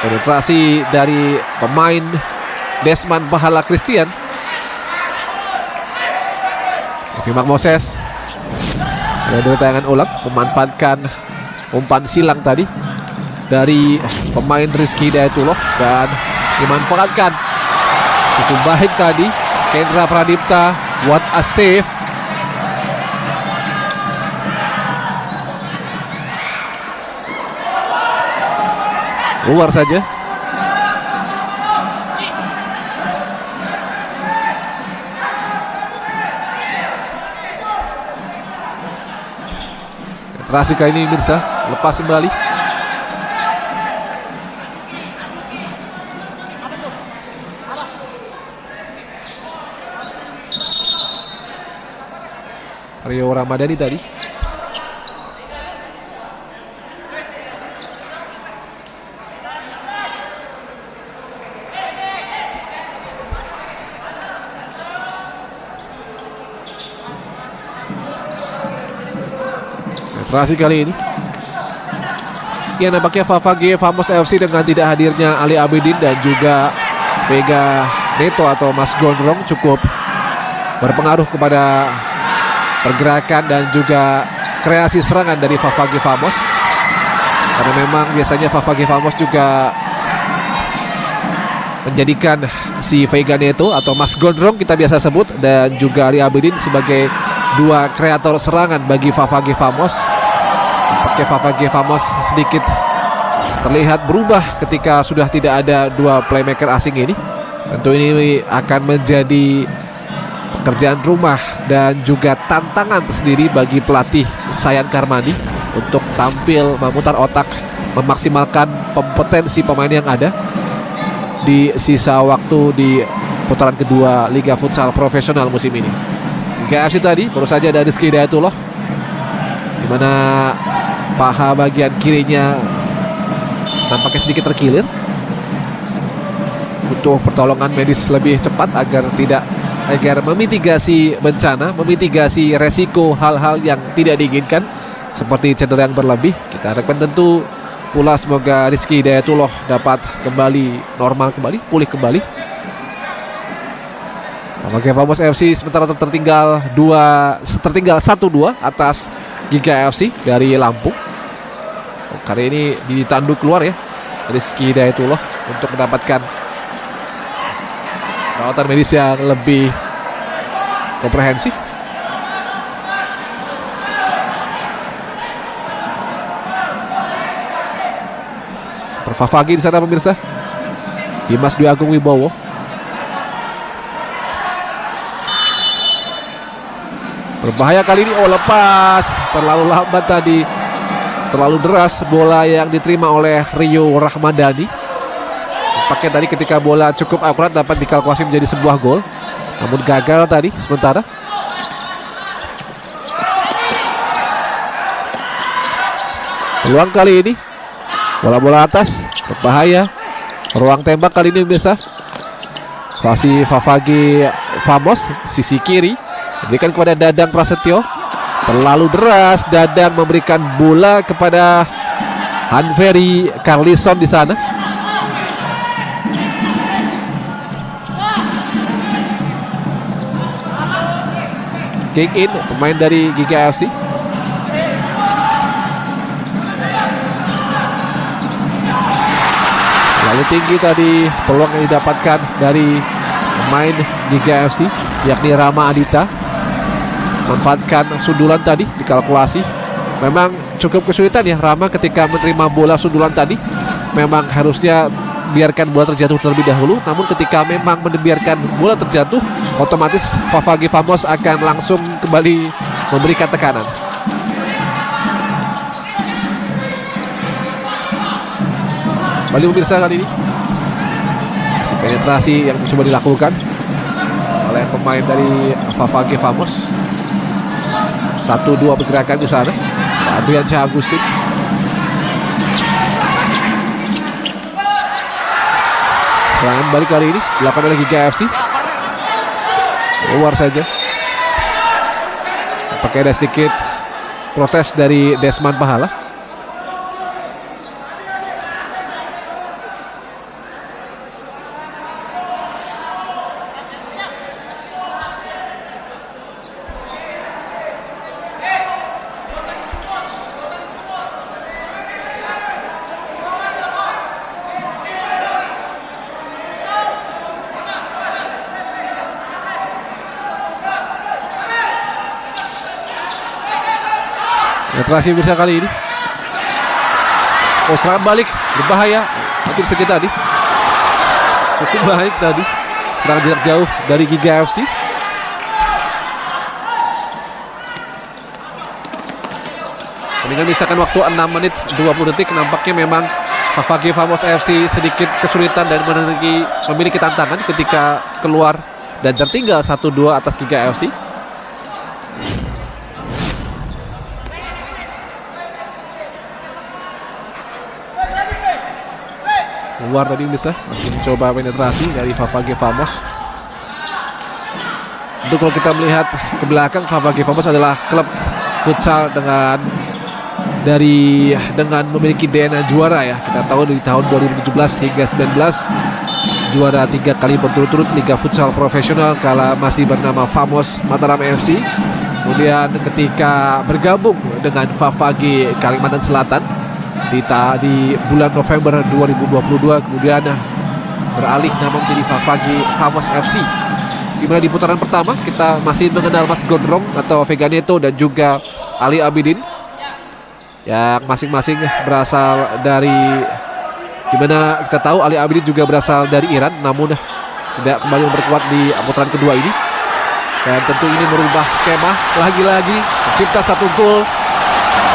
penetrasi dari pemain Desman Bahala Christian. Fimak Moses dari tayangan ulang memanfaatkan umpan silang tadi dari pemain Rizky Hidayatullah dan dimanfaatkan cukup baik tadi Kendra Pradipta. What a save. Luar saja. Terasi kali ini Mirsa lepas kembali. Rio Ramadhani tadi. Penetrasi kali ini. Ya, nampaknya Favage Famos FC dengan tidak hadirnya Ali Abidin dan juga Vega Neto atau Mas Gondrong cukup berpengaruh kepada pergerakan dan juga kreasi serangan dari Favage Famos. Karena memang biasanya Favage Famos juga menjadikan si Vega Neto atau Mas Gondrong kita biasa sebut dan juga Ali Abidin sebagai dua kreator serangan bagi Favage Famos. Pakai Favage Famos sedikit terlihat berubah ketika sudah tidak ada dua playmaker asing ini. Tentu ini akan menjadi pekerjaan rumah dan juga tantangan tersendiri bagi pelatih Sayan Karmani untuk tampil memutar otak, memaksimalkan kompetensi pemain yang ada di sisa waktu di putaran kedua Liga Futsal Profesional musim ini. Liga FC tadi baru saja ada Rizky Hidayatullah, di mana paha bagian kirinya nampaknya sedikit terkilir. Butuh pertolongan medis lebih cepat agar memitigasi bencana, memitigasi resiko hal-hal yang tidak diinginkan seperti cedera yang berlebih. Kita harapkan tentu pula semoga Rizky Hidayatullah dapat kembali normal kembali, pulih kembali. Favage Famos FC sementara tertinggal 1-2 atas Giga FC dari Lampung. Kali ini ditanduk keluar ya Rizky Hidayatullah untuk mendapatkan perawatan medis yang lebih komprehensif. Favage di sana pemirsa. Dimas Dwi Agung Wibowo. Berbahaya kali ini. Lepas. Terlalu lambat tadi. Terlalu deras bola yang diterima oleh Rio Ramadhani. Pakai tadi ketika bola cukup akurat dapat dikalkulasi menjadi sebuah gol. Namun gagal tadi sementara. Peluang kali ini. Bola-bola atas. Berbahaya. Ruang tembak kali ini bisa masih Favagi Famos, sisi kiri berikan kepada Dadang Prasetyo. Terlalu deras, Dadang memberikan bola kepada Hanferi Carlison di sana. Kick in pemain dari Giga FC. Lalu tinggi tadi peluang yang didapatkan dari pemain Giga FC, yakni Rama Adita. Manfaatkan sundulan tadi dikalkulasi. Memang cukup kesulitan ya Rama ketika menerima bola sundulan tadi. Memang harusnya biarkan bola terjatuh terlebih dahulu. Namun ketika memang membiarkan bola terjatuh, otomatis Favagi Famos akan langsung kembali memberikan tekanan. Kembali pemirsa kali ini penetrasi yang coba dilakukan oleh pemain dari Favagi Famos. 1-2 pergerakan di sana. Adrian Syah Agustin. Serangan balik kali ini dilakukan oleh Giga FC. Keluar saja. Pakai ada sedikit protes dari Desman Pahala. Penetrasi bisa kali ini. Oh, serangan balik berbahaya. Hampir sedikit tadi. Cukup baik tadi. Serangan jarak jauh dari Giga FC. Dengan misalkan waktu 6 menit 20 detik, nampaknya memang Favagi Famos FC sedikit kesulitan dan memiliki tantangan ketika keluar dan tertinggal 1-2 atas Giga FC. Keluar tadi bisa masih mencoba penetrasi dari Favagi Famos. Untuk kalau kita melihat ke belakang, Favagi Famos adalah klub futsal dengan memiliki DNA juara ya. Kita tahu dari tahun 2017 hingga 19 juara 3 kali berturut-turut Liga Futsal Profesional kala masih bernama Famos Mataram FC. Kemudian ketika bergabung dengan Favagi Kalimantan Selatan di bulan November 2022, kemudian beralih nama menjadi Favagi Famos FC. Di mana di putaran pertama kita masih mengenal Mas Gondrong atau Vega Neto dan juga Ali Abidin yang masing-masing berasal dari, dimana kita tahu Ali Abidin juga berasal dari Iran, namun tidak kembali memperkuat di putaran kedua ini. Dan tentu ini merubah skema lagi-lagi, mencipta satu gol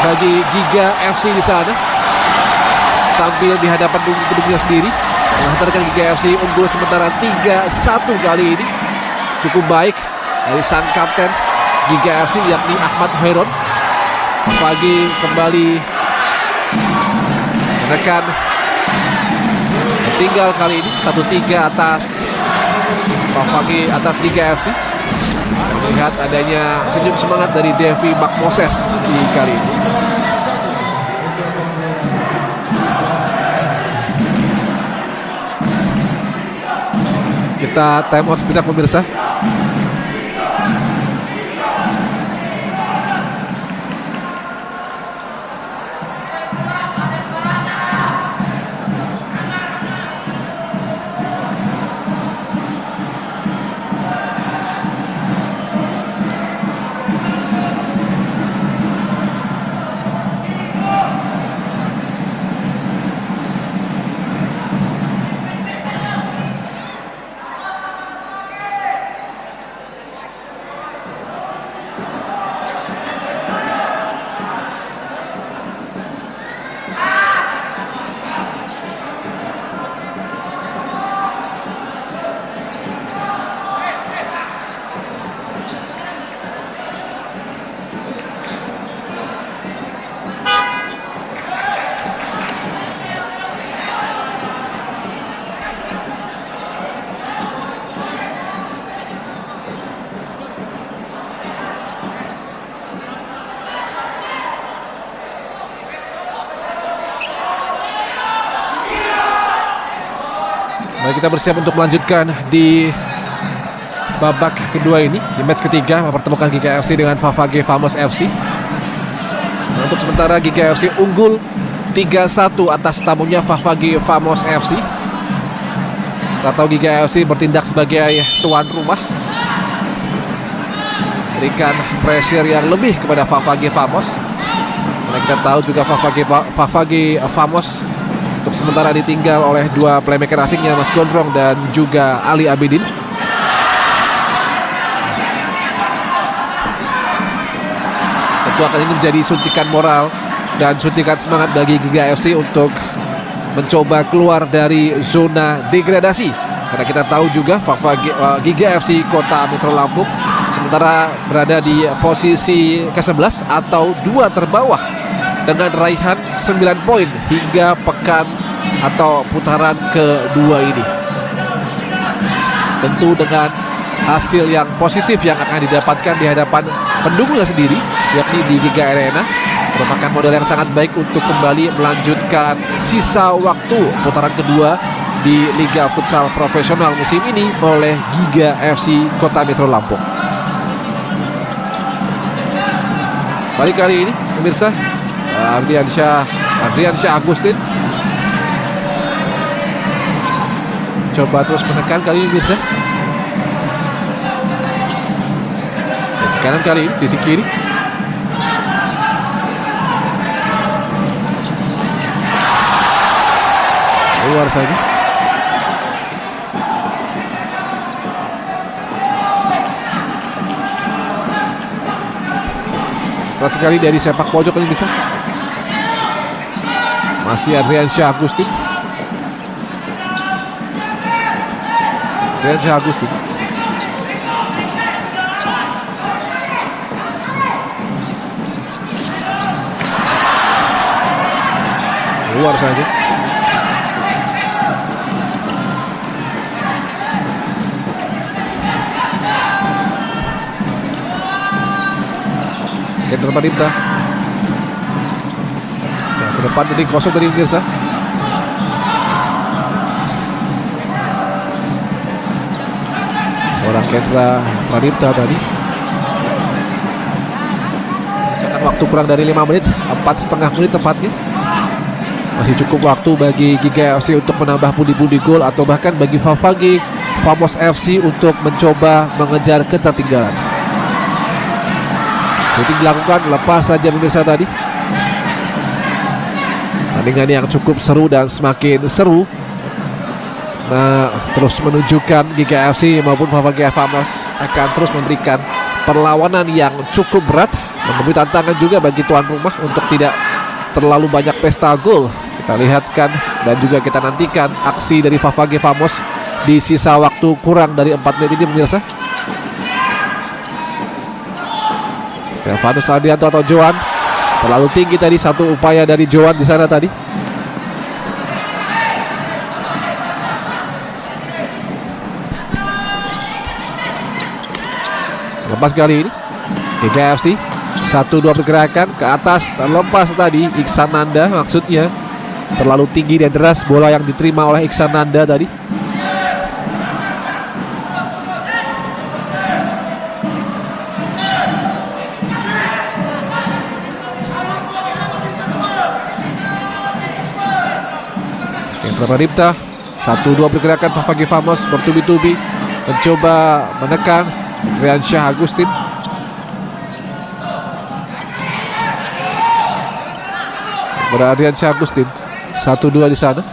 bagi Giga FC di sana. Tampil di hadapan pendukungnya sendiri, menghantarkan Giga FC unggul sementara 3-1 kali ini. Cukup baik dari sang kapten Giga FC yakni Ahmad Hoiron. Favagi kembali menekan, tinggal kali ini 1-3 atas Favagi atas Giga FC. Melihat adanya senyum semangat dari Devi Makmoses di kali ini. Kita time out sejenak pemirsa. Mari kita bersiap untuk melanjutkan di babak kedua ini, di match ketiga mempertemukan Giga FC dengan Favage Famos FC. Nah, untuk sementara Giga FC unggul 3-1 atas tamunya Favage Famos FC. Kita tahu Giga FC bertindak sebagai tuan rumah, berikan pressure yang lebih kepada Favage Famos. Karena kita tahu juga Favage Famos untuk sementara ditinggal oleh dua playmaker asingnya, Mas Gondrong dan juga Ali Abidin. Tentu akan ini menjadi suntikan moral dan suntikan semangat bagi Giga FC untuk mencoba keluar dari zona degradasi. Karena kita tahu juga Giga FC Kota Metro Lampung sementara berada di posisi ke-11 atau 2 terbawah dengan raihan 9 poin hingga pekan atau putaran kedua ini. Tentu dengan hasil yang positif yang akan didapatkan di hadapan pendukungnya sendiri, yakni di Giga Arena, merupakan modal yang sangat baik untuk kembali melanjutkan sisa waktu putaran kedua di Liga Futsal Profesional musim ini oleh Giga FC Kota Metro Lampung. Balik kali ini pemirsa, Adriansyah Agustin coba terus menekan kali ini pemirsa. Kanan kali ini di sisi kiri. Keluar saja. Keras sekali dari sepak pojok ini bisa. Masih Adriansyah Agustin. Keluar saja. Kendra Madinda. Nah, ke depan ini kosong dari pemirsa. Seorang Kendra Madinda tadi. Misalkan waktu kurang dari 5 menit, 4,5 menit tepatnya. Masih cukup waktu bagi Giga FC untuk menambah pundi-pundi gol atau bahkan bagi Favage Famos FC untuk mencoba mengejar ketertinggalan. Shooting dilakukan, lepas saja pemirsa tadi. Pertandingan yang cukup seru dan semakin seru. Nah, terus menunjukkan Giga FC maupun Favage Famos akan terus memberikan perlawanan yang cukup berat, menemui tantangan juga bagi tuan rumah untuk tidak terlalu banyak pesta gol. Kita lihatkan dan juga kita nantikan aksi dari Favage Famos di sisa waktu kurang dari 4 menit ini pemirsa. Stefanus Adianto atau Joan terlalu tinggi tadi, satu upaya dari Joan di sana tadi. Lepas kali ini Giga FC 1-2 pergerakan ke atas, terlepas tadi Iksan Nanda, maksudnya terlalu tinggi dan deras bola yang diterima oleh Iksan Nanda tadi. Kendra Madinda 1-2 pergerakan Favage Famos bertubi-tubi mencoba menekan Adriansyah Agustin. Adriansyah Agustin 1-2 di sana.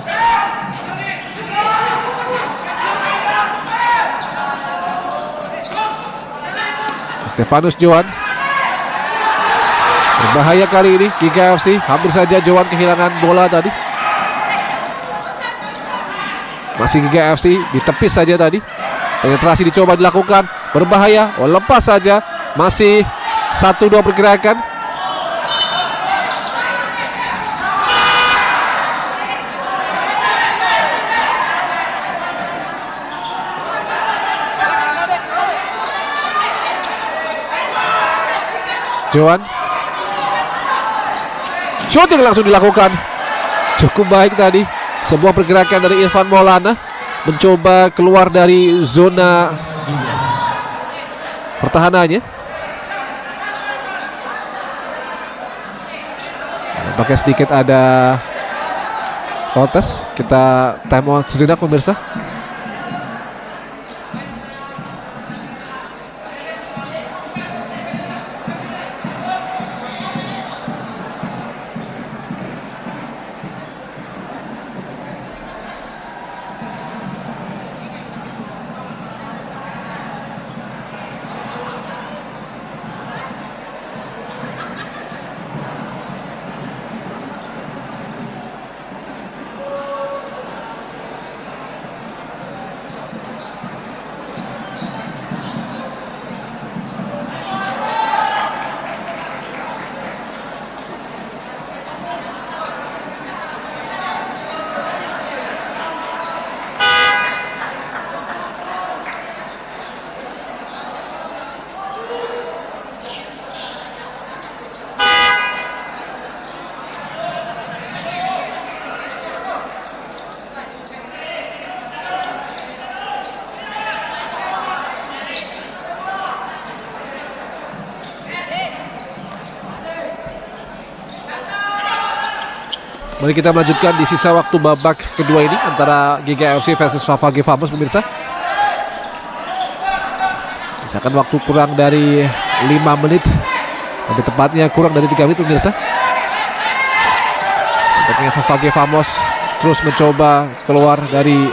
Stefanus Joan. Berbahaya kali ini Giga FC. Hampir saja Joan kehilangan bola tadi. Masih Giga FC, ditepis saja tadi. Penetrasi dicoba dilakukan, berbahaya. Oh, lepas saja. Masih 1-2 pergerakan. Joan. Shooting langsung dilakukan. Cukup baik tadi. Sebuah pergerakan dari Irfan Maulana. mencoba keluar dari zona pertahanannya. Pakai sedikit ada protes. Kita time out sejenak pemirsa. Mari kita melanjutkan di sisa waktu babak kedua ini antara Giga FC versus Favage Famos pemirsa. Misalkan waktu kurang dari 5 menit, lebih tepatnya kurang dari 3 menit pemirsa. Tampaknya Favage Famos terus mencoba keluar dari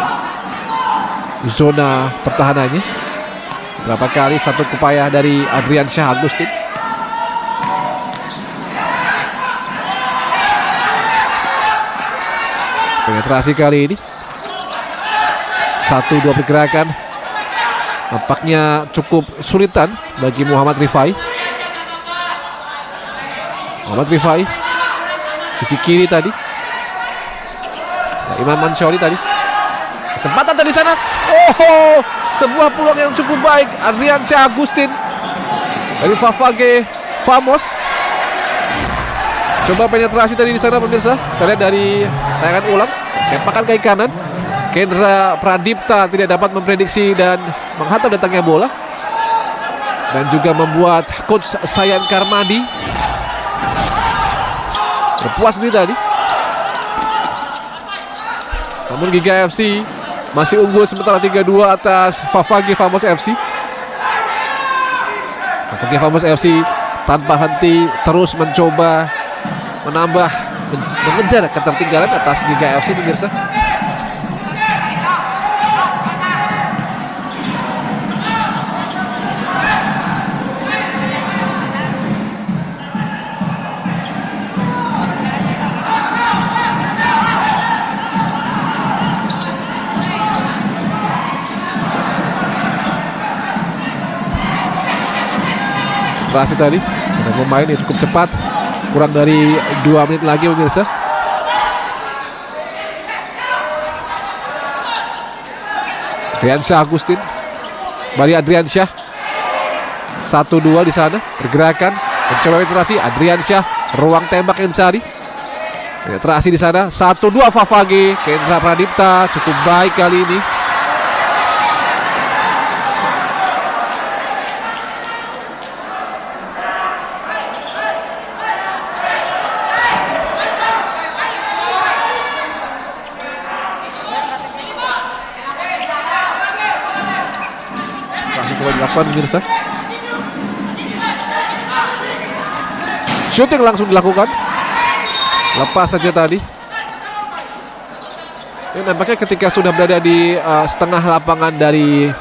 zona pertahanannya. Berapa kali satu upaya dari Adrian Syah Agustin. Penetrasi kali ini 1-2 pergerakan nampaknya cukup sulitan bagi Muhammad Rifai. Sisi kiri tadi Imam Mansyori tadi. Kesempatan tadi sana. Oh, sebuah peluang yang cukup baik. Adrian Syah Agustin dari Favage Famos. Coba penetrasi tadi di sana pemirsa. Kita lihat dari tayangan ulang. Sepakan kaki kanan. Kendra Pradipta tidak dapat memprediksi dan menghantam datangnya bola. Dan juga membuat coach Sayan Karmadi berpuas diri tadi. Namun Giga FC masih unggul sementara 3-2 atas Favage Famos FC. Favage Famos FC tanpa henti terus mencoba mengejar ketertinggalan atas Giga FC pemirsa. Berhasil tadi, ada pemain yang cukup cepat. Kurang dari 2 menit lagi pemirsa. Adrian Syah Agustin. Kembali Adrian Syah. 1-2 di sana. Pergerakan. Mencoba penetrasi. Adrian Syah. Ruang tembak yang dicari. Penetrasi di sana. 1-2 Favage. Kendra Pradipta. Cukup baik kali ini. Pemirsa, shooting langsung dilakukan, lepas saja tadi. Ini nampaknya ketika sudah berada di setengah lapangan dari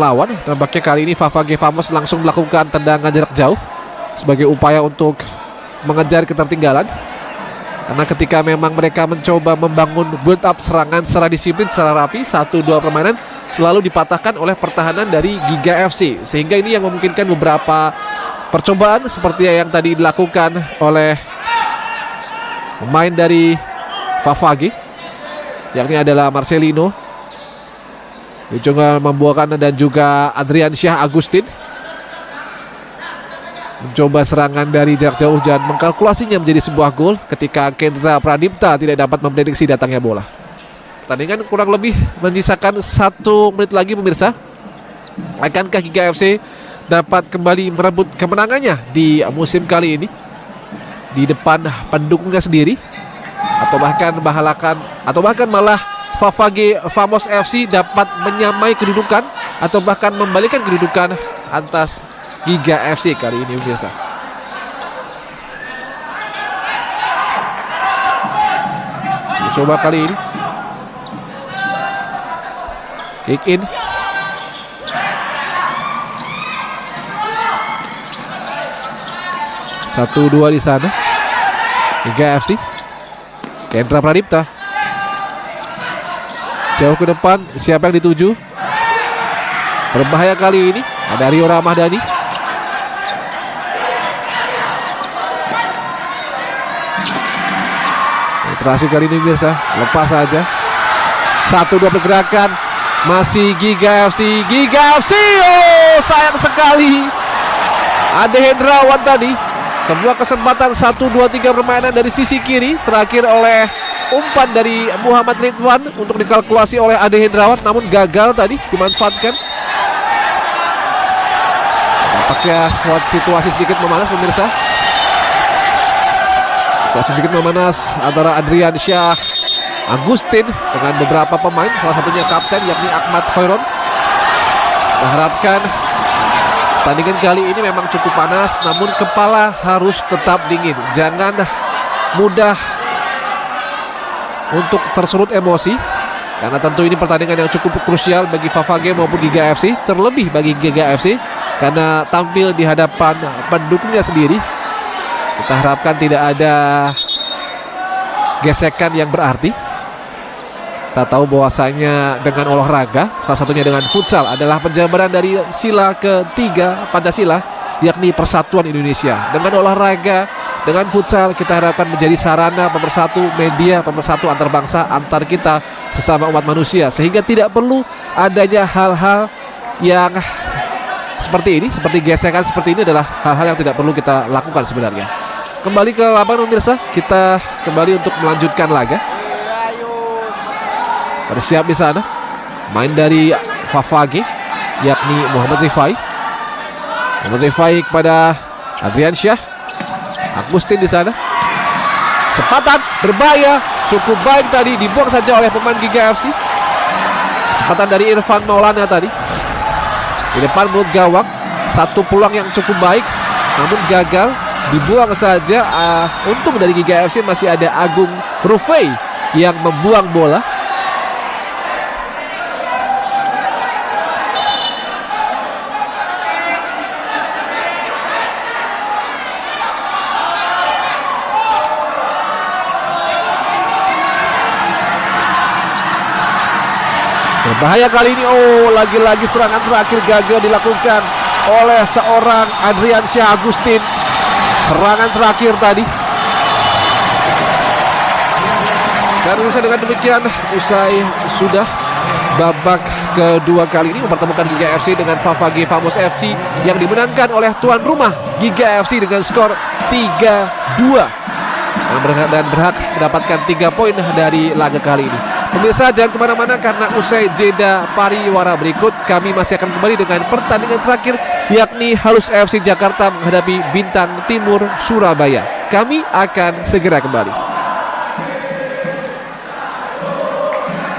lawan, nampaknya kali ini Favage Famos langsung melakukan tendangan jarak jauh sebagai upaya untuk mengejar ketertinggalan. Karena ketika memang mereka mencoba membangun build up serangan secara disiplin, secara rapi, 1-2 permainan selalu dipatahkan oleh pertahanan dari Giga FC. Sehingga ini yang memungkinkan beberapa percobaan seperti yang tadi dilakukan oleh pemain dari Favage, yakni adalah Marcelino, juga membuahkan, dan juga Adrian Syah Agustin mencoba serangan dari jarak jauh dan mengkalkulasinya menjadi sebuah gol ketika Kendra Pradipta tidak dapat memprediksi datangnya bola. Pertandingan kurang lebih menyisakan 1 menit lagi pemirsa. Akankah Giga FC dapat kembali merebut kemenangannya di musim kali ini di depan pendukungnya sendiri, atau bahkan malah Favage Famos FC dapat menyamai kedudukan atau bahkan membalikan kedudukan atas Giga FC kali ini pemirsa. Coba kali ini kick in. Satu dua di sana. Giga FC. Kendra Pradipta. Jauh ke depan. Siapa yang dituju? Berbahaya kali ini. Ada Rio Ramadhani. Terakhir kali ini biasa. Lepas saja. 1-2 pergerakan. Masih Giga FC. Giga FC. Oh, sayang sekali. Ada Hendrawan tadi. Sebuah kesempatan 1-2-3 permainan dari sisi kiri. Terakhir oleh umpan dari Muhammad Ridwan untuk dikalkulasi oleh Ade Hendrawan, namun gagal tadi dimanfaatkan. Nampaknya situasi sedikit memanas pemirsa. Situasi sedikit memanas antara Adrian Syah Agustin dengan beberapa pemain, salah satunya kapten yakni Ahmad Khairon. Mengharapkan pertandingan kali ini memang cukup panas, namun kepala harus tetap dingin. Jangan mudah untuk tersulut emosi, karena tentu ini pertandingan yang cukup krusial bagi Favage maupun Giga FC, terlebih bagi Giga FC karena tampil di hadapan pendukungnya sendiri. Kita harapkan tidak ada gesekan yang berarti. Kita tahu bahwasanya dengan olahraga, salah satunya dengan futsal, adalah penjabaran dari sila ketiga Pancasila, yakni Persatuan Indonesia. Dengan olahraga, dengan futsal, kita harapkan menjadi sarana pemersatu, media pemersatu antar bangsa, antar kita sesama umat manusia, sehingga tidak perlu adanya hal-hal yang seperti ini, seperti gesekan seperti ini adalah hal-hal yang tidak perlu kita lakukan sebenarnya. Kembali ke lapangan pemirsa, kita kembali untuk melanjutkan laga. Pada siap di sana. Main dari Favage yakni Muhammad Rifai. Muhammad Rifai kepada Adrian Syah. Agustin di sana. Cepatan berbahaya, cukup baik tadi, dibuang saja oleh pemain Giga FC. Cepatan dari Irfan Maulana tadi. Di depan mulut gawang, satu peluang yang cukup baik, namun gagal, dibuang saja. Untung dari Giga FC masih ada Agung Rufai yang membuang bola. Berbahaya kali ini. Oh, lagi-lagi serangan terakhir gagal dilakukan oleh seorang Adrian Syah Agustin. Serangan terakhir tadi. Dan usai dengan demikian, usai sudah babak kedua kali ini mempertemukan Giga FC dengan Favage Famos FC yang dimenangkan oleh tuan rumah Giga FC dengan skor 3-2. Dan berhak mendapatkan 3 poin dari laga kali ini. Pemirsa, jangan kemana-mana karena usai jeda pariwara berikut kami masih akan kembali dengan pertandingan terakhir, yakni Halus FC Jakarta menghadapi Bintang Timur Surabaya. Kami akan segera kembali.